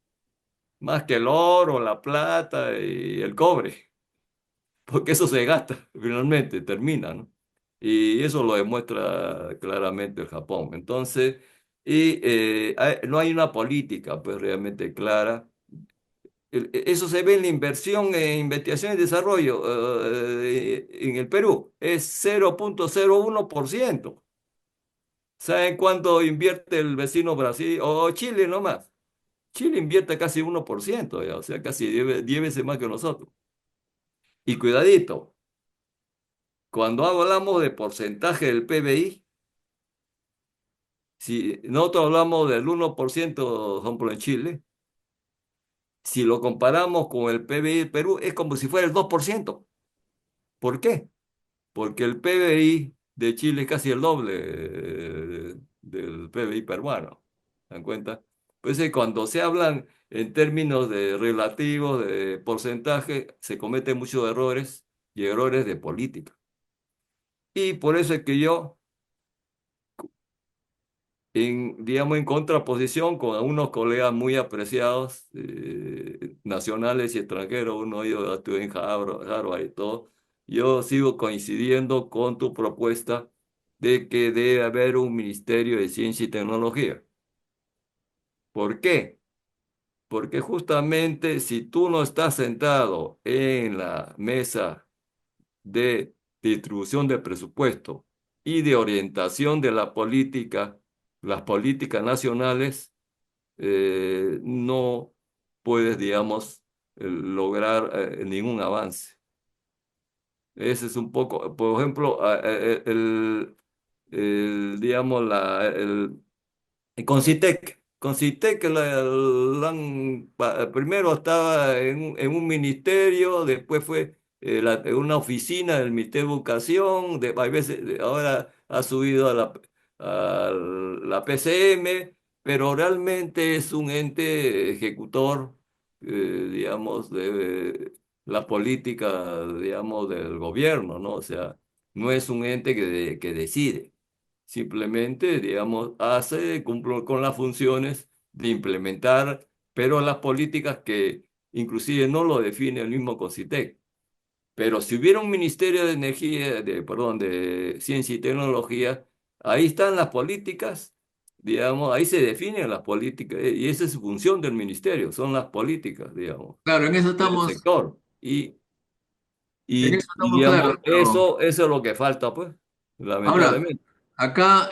Más que el oro, la plata y el cobre. Porque eso se gasta, finalmente, termina, ¿no? Y eso lo demuestra claramente el Japón. Entonces, no hay una política, pues, realmente clara. Eso se ve en la inversión en investigación y desarrollo en el Perú, es 0,01%. ¿Saben cuánto invierte el vecino Brasil o Chile nomás? Chile invierte casi 1%, ya, o sea, casi 10 veces más que nosotros. Y cuidadito. Cuando hablamos de porcentaje del PBI, si nosotros hablamos del 1%, por ejemplo, en Chile, si lo comparamos con el PBI del Perú, es como si fuera el 2%. ¿Por qué? Porque el PBI de Chile es casi el doble del PBI peruano. ¿Se dan cuenta? Pues cuando se hablan en términos de relativos, de porcentaje, se cometen muchos errores y errores de política. Y por eso es que yo digamos, en contraposición con unos colegas muy apreciados, nacionales y extranjeros, uno yo estuve en Harvard y todo, yo sigo coincidiendo con tu propuesta de que debe haber un Ministerio de Ciencia y Tecnología. ¿Por qué? Porque justamente si tú no estás sentado en la mesa de distribución de presupuesto y de orientación de la política, las políticas nacionales, no puedes, digamos, lograr ningún avance. Ese es un poco, por ejemplo, digamos, Concitec primero estaba en un ministerio, después fue en una oficina del Ministerio de Educación, hay veces, ahora ha subido a la PCM, pero realmente es un ente ejecutor, digamos, de la política, digamos, del gobierno, ¿no? O sea, no es un ente que decide. Simplemente, digamos, cumple con las funciones de implementar, pero las políticas que inclusive no lo define el mismo CONCITEC. Pero si hubiera un Ministerio de Energía, perdón, de Ciencia y Tecnología, ahí están las políticas, digamos, ahí se definen las políticas, y esa es su función del ministerio, son las políticas, digamos, Claro, del sector. en eso estamos Digamos, claros, pero eso es lo que falta, pues, ahora, lamentablemente. acá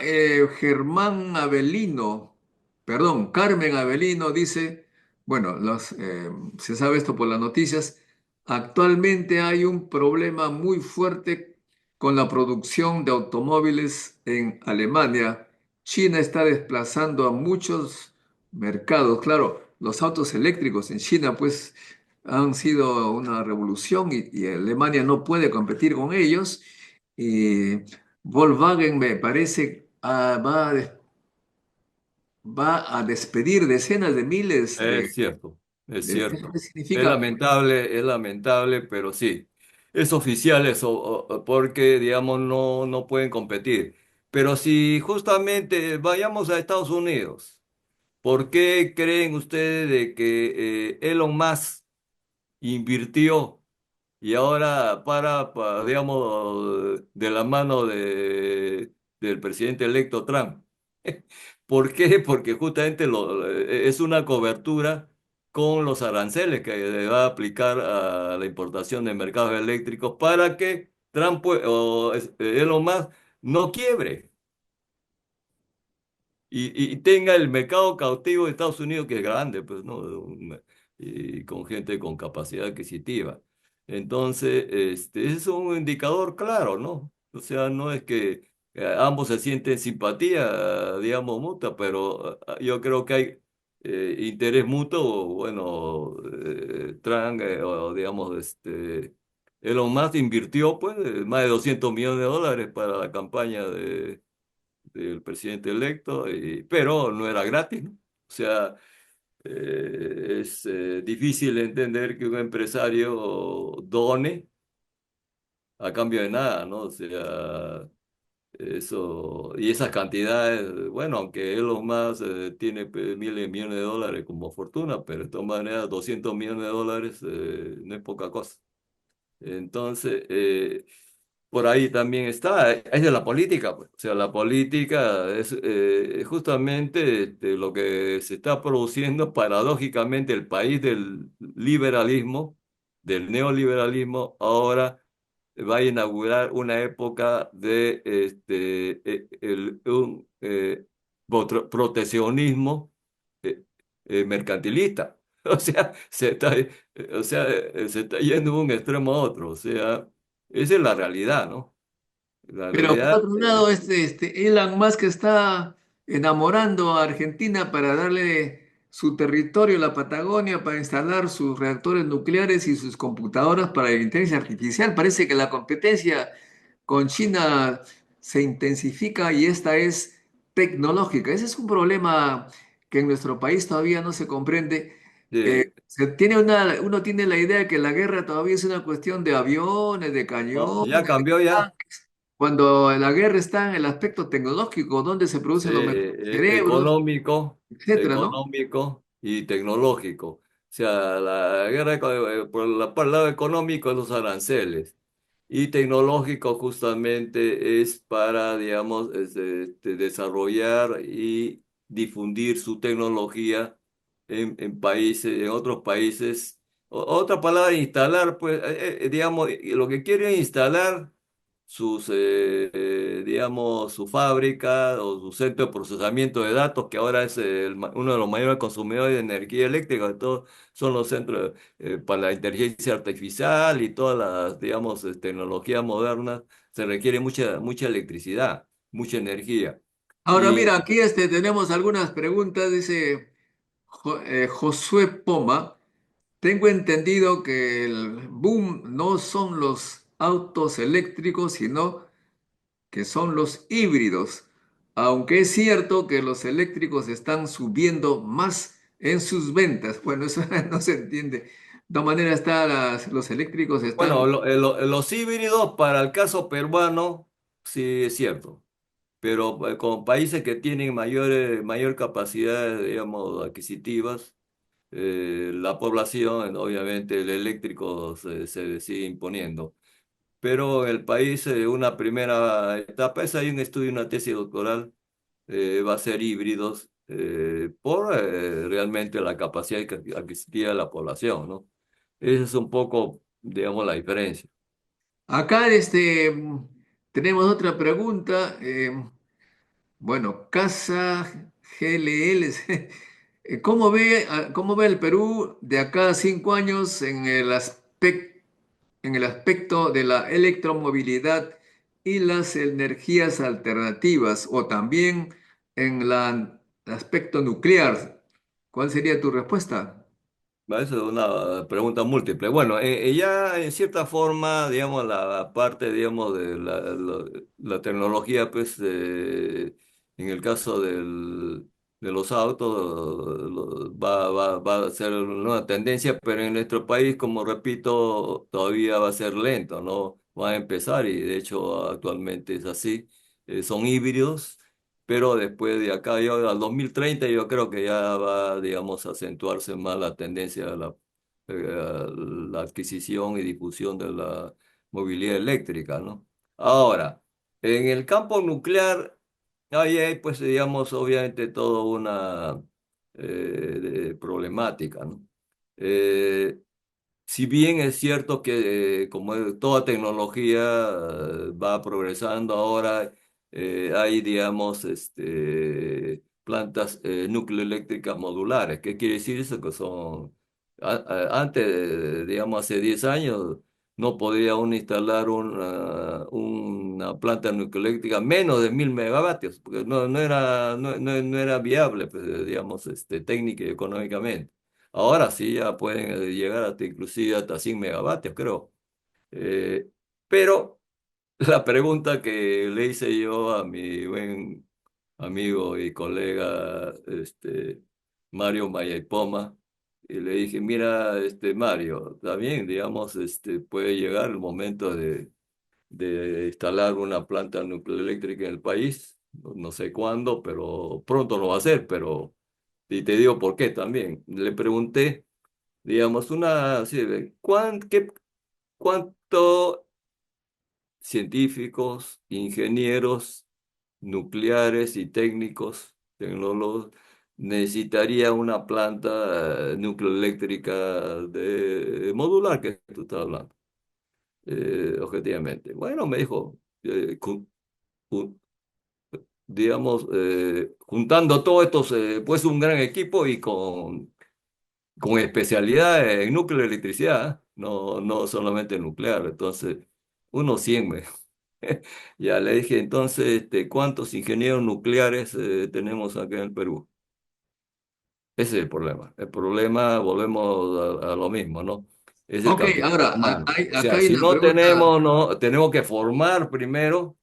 Germán Avelino, perdón, Carmen Avelino dice, bueno, se sabe esto por las noticias, actualmente hay un problema muy fuerte con la producción de automóviles en Alemania. China está desplazando a muchos mercados. Claro, los autos eléctricos en China pues han sido una revolución y Alemania no puede competir con ellos. Y Volkswagen me parece va a despedir decenas de miles Es cierto, es ¿Eso qué cierto. significa? Es lamentable, pero sí. Es oficial eso, porque, digamos, no pueden competir. Pero si justamente vayamos a Estados Unidos, ¿por qué creen ustedes de que Elon Musk invirtió y ahora digamos, de la mano del presidente electo Trump? ¿Por qué? Porque justamente es una cobertura con los aranceles que le va a aplicar a la importación de mercados eléctricos para que Trump Elon Musk no quiebre y tenga el mercado cautivo de Estados Unidos, que es grande, pues, ¿no? Y con gente con capacidad adquisitiva. Entonces, ese es un indicador claro, ¿no? O sea, no es que ambos se sienten simpatía, digamos, mutua, pero yo creo que hay interés mutuo. Bueno, Trump, o digamos, Elon Musk invirtió, pues, más de $200 millones para la campaña del presidente electo, pero no era gratis, ¿no? O sea, es difícil entender que un empresario done a cambio de nada, ¿no? O sea, eso, y esas cantidades, bueno, aunque Elon Musk tiene miles de millones de dólares como fortuna, pero de todas maneras $200 millones no es poca cosa. Entonces, por ahí también está, es de la política, pues. O sea, la política es justamente lo que se está produciendo paradójicamente el país del liberalismo, del neoliberalismo, ahora va a inaugurar una época de un proteccionismo mercantilista. O sea, se está yendo de un extremo a otro. O sea, esa es la realidad, ¿no? La Pero por realidad, otro lado, Elon Musk está enamorando a Argentina para darle su territorio, la Patagonia, para instalar sus reactores nucleares y sus computadoras para la inteligencia artificial. Parece que la competencia con China se intensifica y esta es tecnológica. Ese es un problema que en nuestro país todavía no se comprende. eh, Uno tiene la idea de que la guerra todavía es una cuestión de aviones, de no, cañones, ya cambió ya. cuando la guerra está en el aspecto tecnológico, donde se producen los mejores cerebros, Económico, etcétera, ¿no? económico y tecnológico. sea, la guerra por el lado económico es los aranceles. Y tecnológico justamente es para, digamos, desarrollar y difundir su tecnología en países, en otros países. Otra palabra, instalar, pues, digamos, lo que quieren instalar digamos, su fábrica o su centro de procesamiento de datos, que ahora es uno de los mayores consumidores de energía eléctrica de todos, son los centros para la inteligencia artificial y todas las, digamos, tecnologías modernas, se requiere mucha electricidad, mucha energía. Ahora Y mira, aquí tenemos algunas preguntas, dice Josué Poma. Tengo entendido que el boom no son los autos eléctricos, sino que son los híbridos, aunque es cierto que los eléctricos están subiendo más en sus ventas. Bueno, eso no se entiende. De todas maneras, los eléctricos bueno, están... los híbridos para el caso peruano, sí es cierto. Pero con países que tienen mayor capacidad, digamos, adquisitivas, la población, obviamente, el eléctrico se sigue imponiendo. Pero el país, una primera etapa, es ahí un estudio, una tesis doctoral, va a ser híbridos por realmente la capacidad adquisitiva de la población, ¿no? Esa es un poco, digamos, la diferencia. Acá tenemos otra pregunta. Bueno, Casa GLL. ¿Cómo ve el Perú de acá a 5 años en el aspecto de la electromovilidad y las energías alternativas, o también en el aspecto nuclear? ¿Cuál sería tu respuesta? Eso es una pregunta múltiple. Bueno, ya en cierta forma, digamos, la parte, digamos, de la tecnología, pues, en el caso de los autos, va a ser una tendencia, pero en nuestro país, como repito, todavía va a ser lento, ¿no? Va a empezar y de hecho actualmente es así. Son híbridos, pero después de acá, yo, al 2030, yo creo que ya va, digamos, a acentuarse más la tendencia a la adquisición y difusión de la movilidad eléctrica, ¿no? Ahora, en el campo nuclear, ahí hay, pues, digamos, obviamente toda una problemática, ¿no? Eh, si bien es cierto que como toda tecnología va progresando ahora, hay, digamos, plantas nucleoeléctricas modulares. ¿Qué quiere decir eso? Que son, antes, digamos, hace 10 años, no podía uno instalar una planta nucleoeléctrica menos de 1000 megavatios, porque no era viable, pues, digamos, técnica y económicamente. Ahora sí ya pueden llegar hasta inclusive hasta 100 megavatios, creo. Eh, pero la pregunta que le hice yo a mi buen amigo y colega Mario Mayaypoma, y le dije, mira, Mario, también, digamos, puede llegar el momento de instalar una planta nucleoeléctrica en el país, no sé cuándo, pero pronto lo va a hacer, pero, y te digo por qué también. Le pregunté, digamos, sí, ¿cuánto científicos, ingenieros nucleares y técnicos, tecnólogos, necesitaría una planta nucleoeléctrica modular que tú estás hablando, objetivamente? Bueno, me dijo, ju- digamos, juntando todos estos, pues un gran equipo y con especialidad en núcleo de electricidad, no solamente nuclear. Entonces, unos 100 me. Ya le dije, entonces, ¿cuántos ingenieros nucleares tenemos acá en el Perú? Ese es el problema. El problema, volvemos a lo mismo, ¿no? Es el Ok, capital ahora, humano. O acá sea, hay si una no pregunta. tenemos, no, tenemos que formar primero,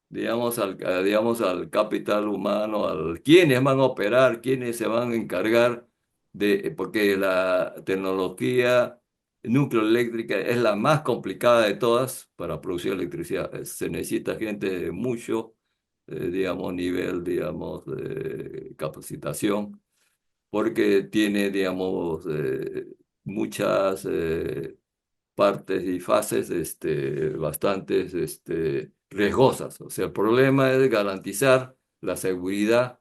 digamos, al capital humano, al quiénes van a operar, quiénes se van a encargar porque la tecnología nucleoeléctrica es la más complicada de todas para producir electricidad. Se necesita gente de mucho, digamos, nivel, digamos, de capacitación. porque tiene, digamos, muchas partes y fases bastantes riesgosas. O sea, el problema es garantizar la seguridad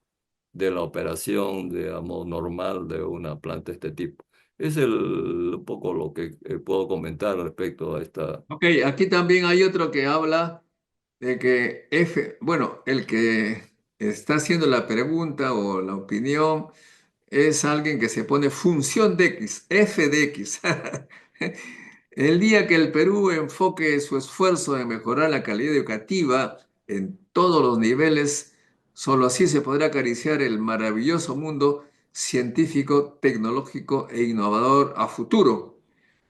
de la operación, digamos, normal de una planta de este tipo. Es un poco lo que puedo comentar respecto a esta. Ok, aquí también hay otro que habla de que bueno, el que está haciendo la pregunta o la opinión es alguien que se pone función de X, F de X. El día que el Perú enfoque su esfuerzo en mejorar la calidad educativa en todos los niveles, solo así se podrá acariciar el maravilloso mundo científico, tecnológico e innovador a futuro.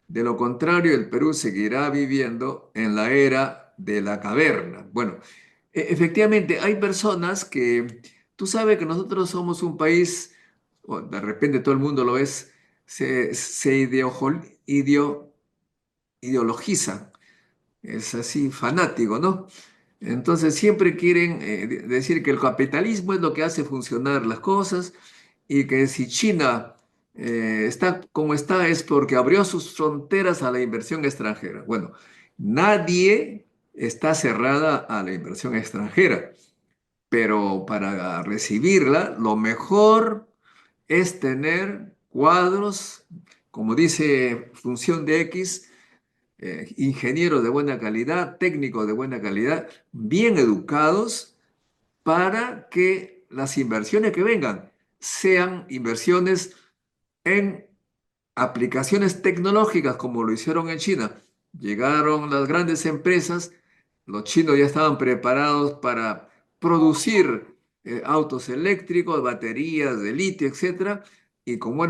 De lo contrario, el Perú seguirá viviendo en la era de la caverna. Bueno, efectivamente, hay personas que, tú sabes que nosotros somos un país, o de repente todo el mundo lo es, se ideologiza, es así fanático, ¿no? Entonces siempre quieren decir que el capitalismo es lo que hace funcionar las cosas y que si China está como está es porque abrió sus fronteras a la inversión extranjera. Bueno, nadie está cerrada a la inversión extranjera, pero para recibirla lo mejor es tener cuadros, como dice función de X, ingenieros de buena calidad, técnicos de buena calidad, bien educados para que las inversiones que vengan sean inversiones en aplicaciones tecnológicas como lo hicieron en China. Llegaron las grandes empresas, los chinos ya estaban preparados para producir autos eléctricos, baterías de litio, etcétera, y como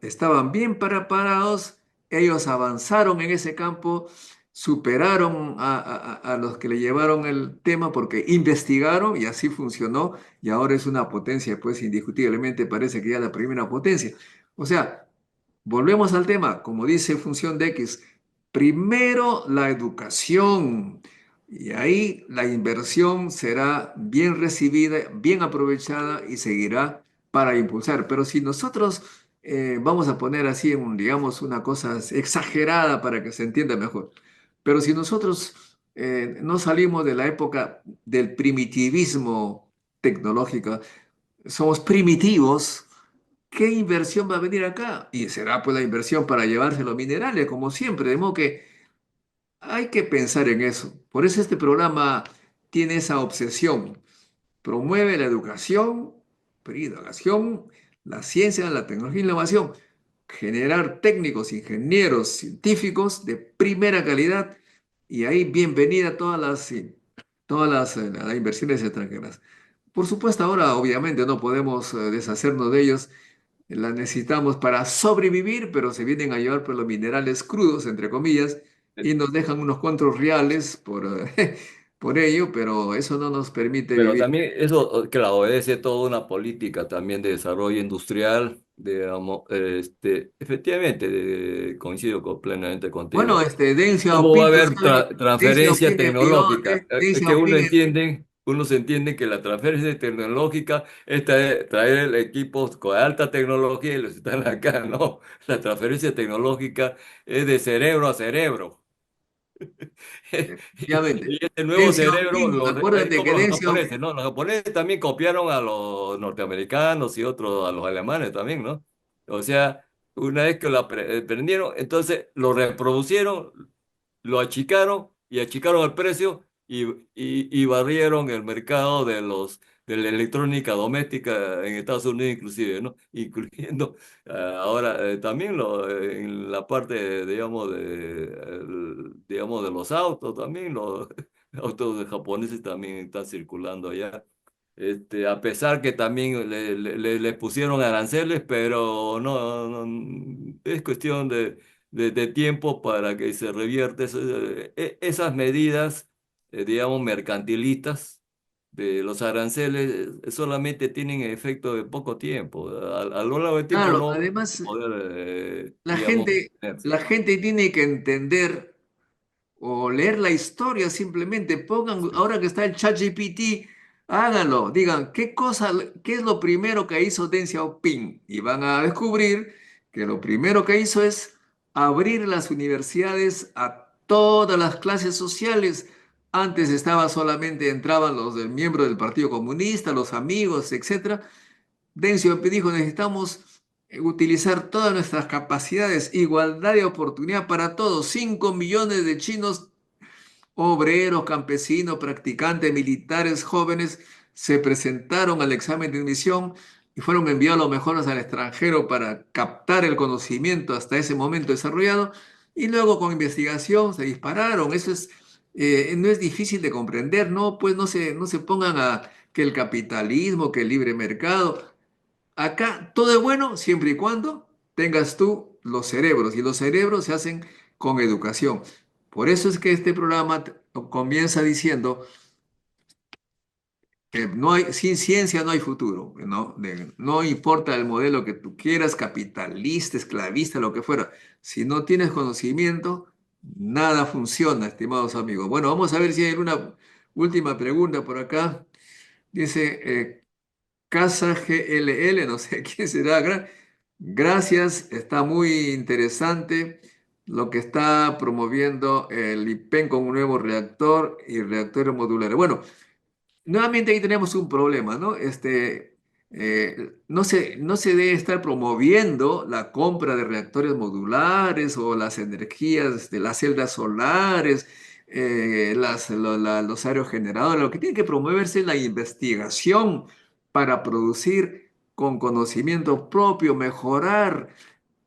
estaban bien preparados, ellos avanzaron en ese campo, superaron a los que le llevaron el tema porque investigaron y así funcionó y ahora es una potencia, pues indiscutiblemente parece que ya la primera potencia. O sea, volvemos al tema, como dice función de X, primero la educación y ahí la inversión será bien recibida, bien aprovechada y seguirá para impulsar. Pero si nosotros vamos a poner así, digamos, una cosa exagerada para que se entienda mejor, pero si nosotros no salimos de la época del primitivismo tecnológico, somos primitivos. ¿Qué inversión va a venir acá? Y será pues la inversión para llevarse los minerales, como siempre. De modo que hay que pensar en eso. Por eso este programa tiene esa obsesión. Promueve la educación, la ciencia, la tecnología e innovación. Generar técnicos, ingenieros, científicos de primera calidad. Y ahí bienvenida todas las inversiones extranjeras. Por supuesto, ahora obviamente no podemos deshacernos de ellos, las necesitamos para sobrevivir, pero se vienen a llevar por los minerales crudos, entre comillas, y nos dejan unos cuantos reales por ello, pero eso no nos permite Pero vivir. también eso, claro, obedece toda una política también de desarrollo industrial, digamos, efectivamente, plenamente Bueno, contigo. Deng ¿Cómo va a Xiaoping, tú haber sabes, Deng transferencia Xiaoping envió, tecnológica? Deng Es que Xiaoping, uno se entiende que la transferencia tecnológica es traer equipos con alta tecnología y los están acá, ¿no? La transferencia tecnológica es de cerebro a cerebro. efectivamente, Y este Deng nuevo cerebro, Xiaoping, es acuérdate como que los Deng japoneses, Xiaoping, ¿no? Los japoneses también copiaron a los norteamericanos y otros a los alemanes también, ¿no? O sea, una vez que lo aprendieron, entonces lo reproducieron, lo achicaron y achicaron el precio y barrieron el mercado de la electrónica doméstica en Estados Unidos inclusive, ¿no? Incluyendo ahora también en la parte, digamos, digamos, de los autos también, los autos japoneses también están circulando allá. A pesar que también le pusieron aranceles, pero no, es cuestión de tiempo para que se revierta esas medidas, digamos, mercantilistas de los aranceles, solamente tienen efecto de poco tiempo. A lo largo del tiempo claro, no van a además poder, la digamos, gente, sostenerse. la gente tiene que entender o leer la historia simplemente. Pongan, Sí. ahora que está el ChatGPT, Háganlo, digan, ¿qué es lo primero que hizo Deng Xiaoping? Y van a descubrir que lo primero que hizo es abrir las universidades a todas las clases sociales. Antes estaba solamente, entraban los del miembro del Partido Comunista, los amigos, etcétera. Deng Xiaoping dijo, necesitamos utilizar todas nuestras capacidades, igualdad de oportunidad para todos. 5 millones de chinos obreros, campesinos, practicantes, militares, jóvenes se presentaron al examen de admisión y fueron enviados los mejores al extranjero para captar el conocimiento hasta ese momento desarrollado y luego con investigación se dispararon. Eso es, no es difícil de comprender, ¿no? Pues no se pongan a que el capitalismo, que el libre mercado. Acá todo es bueno siempre y cuando tengas tú los cerebros y los cerebros se hacen con educación. Por eso es que este programa comienza diciendo que no hay, sin ciencia no hay futuro, ¿no? No importa el modelo que tú quieras, capitalista, esclavista, lo que fuera. Si no tienes conocimiento, nada funciona, estimados amigos. Bueno, vamos a ver si hay una última pregunta por acá. Dice, Casa GLL, no sé quién será. Gracias, está muy interesante lo que está promoviendo el IPEN con un nuevo reactor y reactores modulares. Bueno, nuevamente ahí tenemos un problema, ¿no? No se debe estar promoviendo la compra de reactores modulares o las energías de las celdas solares, los aerogeneradores. Lo que tiene que promoverse es la investigación para producir con conocimiento propio, mejorar,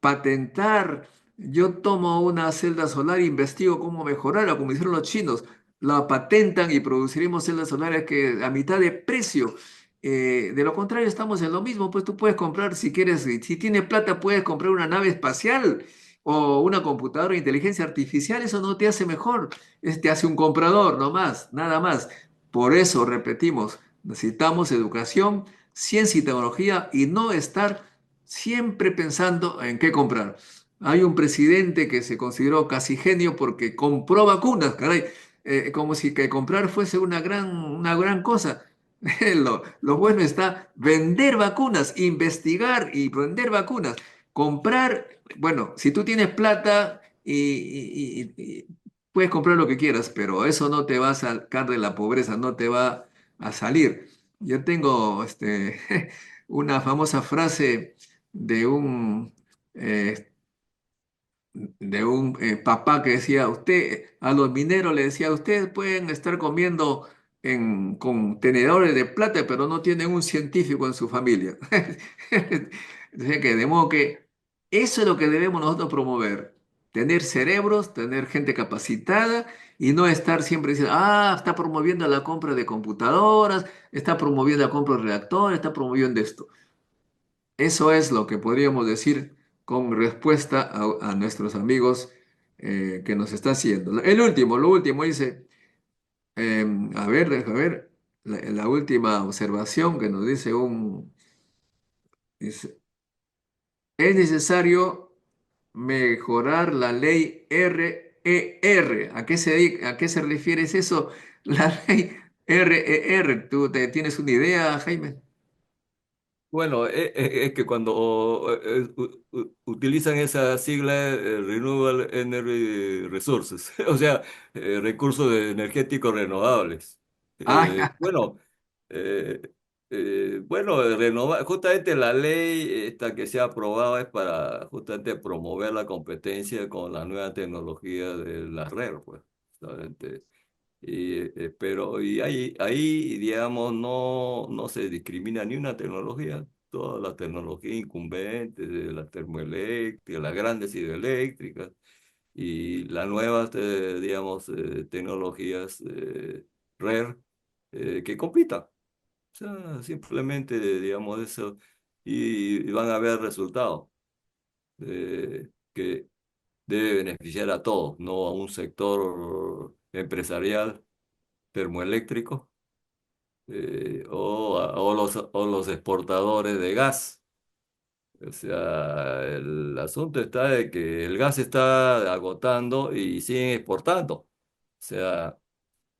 patentar. Yo tomo una celda solar e investigo cómo mejorarla, como hicieron los chinos. La patentan y produciremos celdas solares que a mitad de precio. De lo contrario, estamos en lo mismo. Pues tú puedes comprar, si quieres, si tienes plata, puedes comprar una nave espacial o una computadora de inteligencia artificial. Eso no te hace mejor. Te hace un comprador, no más, nada más. Por eso, repetimos, necesitamos educación, ciencia y tecnología y no estar siempre pensando en qué comprar. Hay un presidente que se consideró casi genio porque compró vacunas, caray, como si que comprar fuese una gran cosa. Lo bueno está vender vacunas, investigar y vender vacunas. Comprar, bueno, si tú tienes plata y puedes comprar lo que quieras, pero eso no te va a sacar de la pobreza, no te va a salir. Yo tengo una famosa frase de eh, un papá que decía, a los mineros le decía, ustedes pueden estar comiendo con tenedores de plata, pero no tienen un científico en su familia. Entonces, de modo que eso es lo que debemos nosotros promover, tener cerebros, tener gente capacitada y no estar siempre diciendo, está promoviendo la compra de computadoras, está promoviendo la compra de reactores, está promoviendo esto. Eso es lo que podríamos decir con respuesta a nuestros amigos que nos está haciendo. Lo último dice, a ver, deja ver, la última observación que nos dice dice, es necesario mejorar la ley RER. ¿A qué se refiere eso? La ley RER. ¿Tú tienes una idea, Jaime? Bueno, es que cuando utilizan esa sigla, Renewable Energy Resources, o sea, recursos energéticos renovables. Ah, Bueno, eh, bueno, renovar, justamente la ley esta que se ha aprobado es para justamente promover la competencia con la nueva tecnología de la red, pues. Justamente. Pero ahí, digamos, no se discrimina ni una tecnología. Todas las tecnologías incumbentes, de las termoeléctricas, las grandes hidroeléctricas y las nuevas, digamos, tecnologías RER que compitan. O sea, simplemente, digamos, eso y van a ver resultados que debe beneficiar a todos, no a un sector empresarial termoeléctrico o los exportadores de gas. O sea, el asunto está de que el gas se está agotando y siguen exportando. O sea,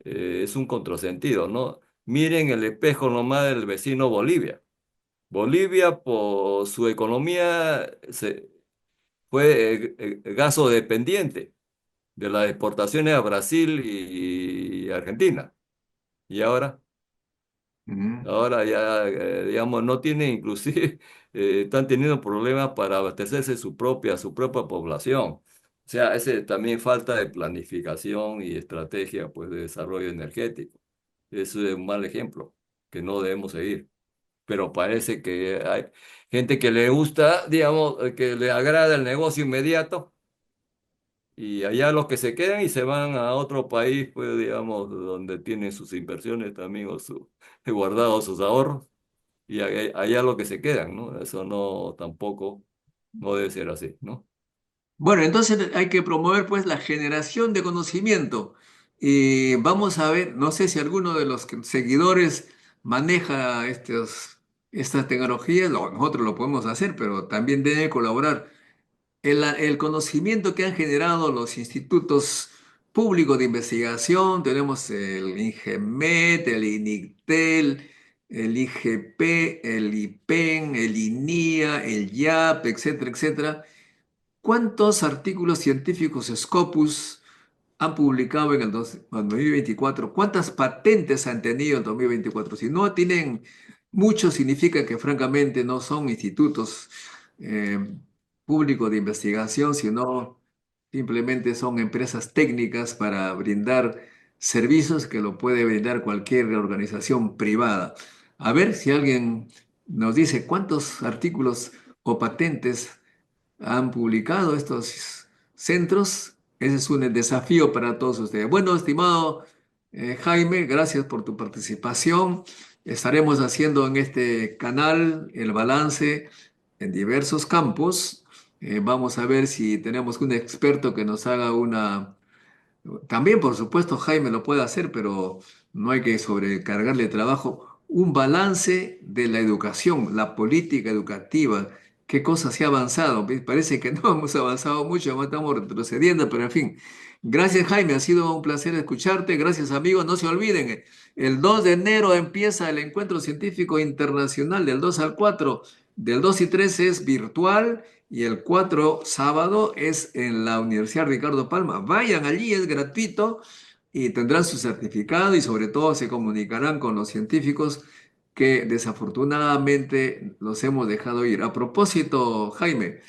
es un contrasentido, ¿no? miren el espejo nomás del vecino Bolivia. Bolivia, por su economía, fue gasodependiente de las exportaciones a Brasil y Argentina. Y ahora, Ujú. ahora ya, digamos, no tienen, inclusive, están teniendo problemas para abastecerse su propia población. O sea, ese también falta de planificación y estrategia, pues, de desarrollo energético. Eso es un mal ejemplo que no debemos seguir. Pero parece que hay gente que le gusta, digamos, que le agrada el negocio inmediato y allá los que se quedan y se van a otro país, pues, digamos, donde tienen sus inversiones también o guardados sus ahorros y allá los que se quedan, ¿no? Eso no, tampoco, no debe ser así, ¿no? Bueno, entonces hay que promover pues la generación de conocimiento. Y vamos a ver, no sé si alguno de los seguidores maneja estas tecnologías, nosotros lo podemos hacer, pero también debe colaborar. El conocimiento que han generado los institutos públicos de investigación, tenemos el INGEMET, el INICTEL, el IGP, el IPEN, el INIA, el IAP, etcétera, etcétera. ¿Cuántos artículos científicos Scopus han publicado en el 2024? ¿Cuántas patentes han tenido en 2024? Si no tienen mucho, significa que francamente no son institutos eh, públicos de investigación, sino simplemente son empresas técnicas para brindar servicios que lo puede brindar cualquier organización privada. A ver si alguien nos dice cuántos artículos o patentes han publicado estos centros. Ese es un desafío para todos ustedes. Bueno, estimado Jaime, gracias por tu participación. Estaremos haciendo en este canal el balance en diversos campos. Vamos a ver si tenemos un experto que nos haga una también, por supuesto, Jaime lo puede hacer, pero no hay que sobrecargarle trabajo. Un balance de la educación, la política educativa, qué cosas se ha avanzado. Parece que no hemos avanzado mucho, estamos retrocediendo, pero en fin. Gracias, Jaime, ha sido un placer escucharte. Gracias, amigos. No se olviden, el 2 de enero empieza el Encuentro Científico Internacional del 2 al 4. Del 2 y 3 es virtual y el 4 sábado es en la Universidad Ricardo Palma. Vayan allí, es gratuito y tendrán su certificado y sobre todo se comunicarán con los científicos que desafortunadamente los hemos dejado ir. A propósito, Jaime,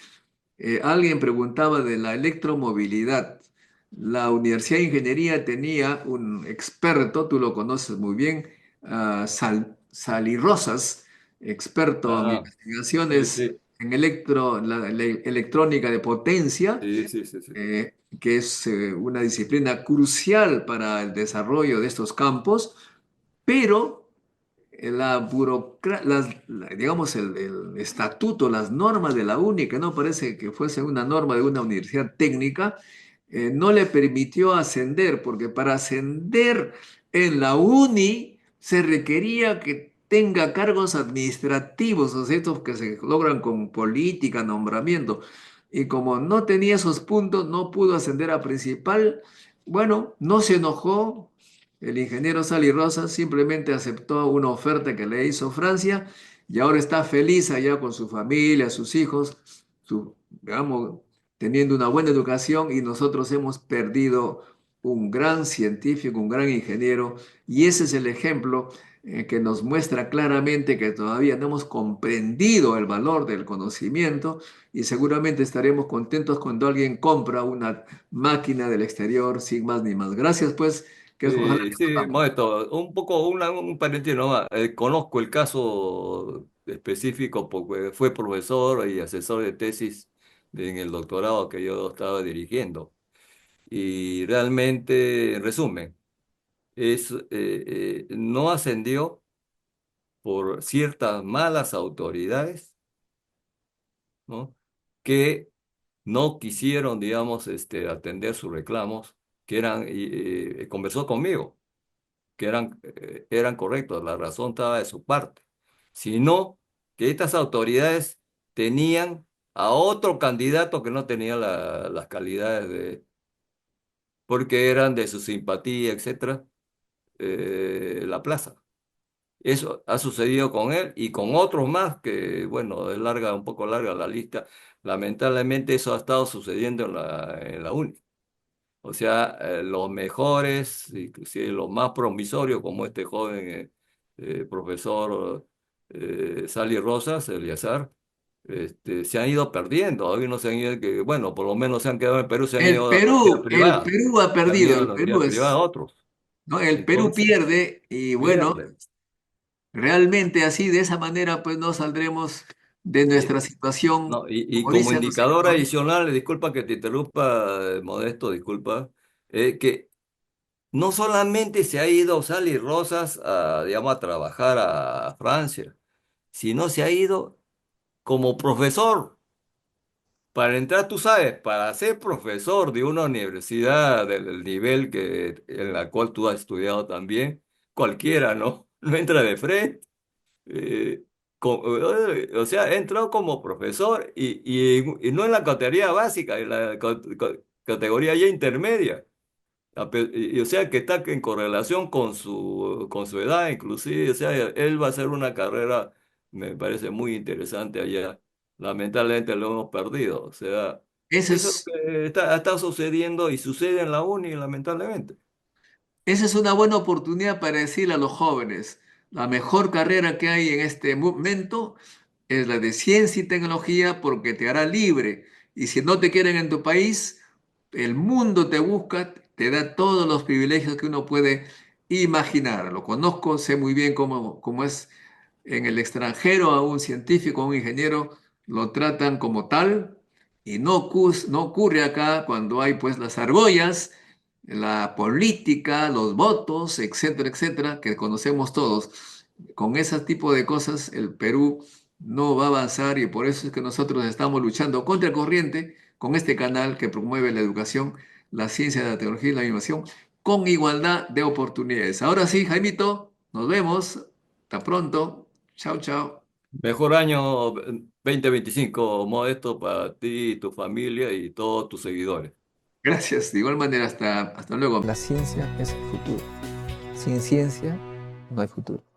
alguien preguntaba de la electromovilidad. La Universidad de Ingeniería tenía un experto, tú lo conoces muy bien, Sally Rosas, experto en Ah, sí, investigaciones sí, en la electrónica de potencia, sí, sí, sí, sí. que es una disciplina crucial para el desarrollo de estos campos, pero digamos, el estatuto, las normas de la UNI, que no parece que fuese una norma de una universidad técnica, no le permitió ascender, porque para ascender en la UNI se requería que tenga cargos administrativos, o sea, estos que se logran con política, nombramiento. Y como no tenía esos puntos, no pudo ascender a principal. Bueno, no se enojó, el ingeniero Sally Rosas simplemente aceptó una oferta que le hizo Francia y ahora está feliz allá con su familia, sus hijos, digamos, teniendo una buena educación y nosotros hemos perdido un gran científico, un gran ingeniero y ese es el ejemplo que nos muestra claramente que todavía no hemos comprendido el valor del conocimiento y seguramente estaremos contentos cuando alguien compra una máquina del exterior sin más ni más. Gracias pues. Ojalá Sí, que sí, podamos. Modesto, un poco, un paréntesis nomás. Conozco el caso específico porque fue profesor y asesor de tesis en el doctorado que yo estaba dirigiendo. Y realmente, en resumen, no ascendió por ciertas malas autoridades, ¿no? Que no quisieron, digamos, atender sus reclamos, que eran, y, conversó conmigo que eran correctos, la razón estaba de su parte, sino que estas autoridades tenían a otro candidato que no tenía las calidades porque eran de su simpatía, etcétera, la plaza. Eso ha sucedido con él y con otros más que, bueno, es larga, un poco larga la lista. Lamentablemente eso ha estado sucediendo en la uni. O sea, los mejores, inclusive los más promisorios, como este joven profesor Sally Rosas, Eliazar, se han ido perdiendo. Hoy no se han ido, que, bueno, por lo menos se han quedado en Perú, se han ido a la universidad El privada, Perú ha se han ido perdido, a el la Perú universidad privada es, otros. ¿no? El Perú Entonces, pierde y bueno, pierde. realmente así, de esa manera, pues no saldremos de nuestra Sí. situación, No, y como como dicen los indicador psicólogos. adicional, disculpa que te interrumpa, Modesto, disculpa, que no solamente se ha ido Sally Rosas a, digamos, a trabajar a Francia, sino se ha ido como profesor. Para entrar, tú sabes, para ser profesor de una universidad del nivel en la cual tú has estudiado también, cualquiera, ¿no? No entra de frente. Eh, o sea, he entrado como profesor y no en la categoría básica, en la categoría ya intermedia. O sea, que está en correlación con su edad, inclusive. O sea, él va a hacer una carrera, me parece muy interesante allá. Lamentablemente lo hemos perdido. O sea, Ese eso es lo es, que está sucediendo y sucede en la uni, lamentablemente. Esa es una buena oportunidad para decirle a los jóvenes, la mejor carrera que hay en este momento es la de ciencia y tecnología porque te hará libre. Y si no te quieren en tu país, el mundo te busca, te da todos los privilegios que uno puede imaginar. Lo conozco, sé muy bien cómo es en el extranjero a un científico, a un ingeniero, lo tratan como tal y no ocurre acá cuando hay pues las argollas, la política, los votos, etcétera, etcétera, que conocemos todos. Con ese tipo de cosas el Perú no va a avanzar y por eso es que nosotros estamos luchando contra corriente con este canal que promueve la educación, la ciencia, la tecnología y la innovación con igualdad de oportunidades. Ahora sí, Jaimito, nos vemos. Hasta pronto. Chao, chao. Mejor año 2025, Modesto, para ti, tu familia y todos tus seguidores. Gracias. De igual manera, hasta luego. La ciencia es el futuro. Sin ciencia no hay futuro.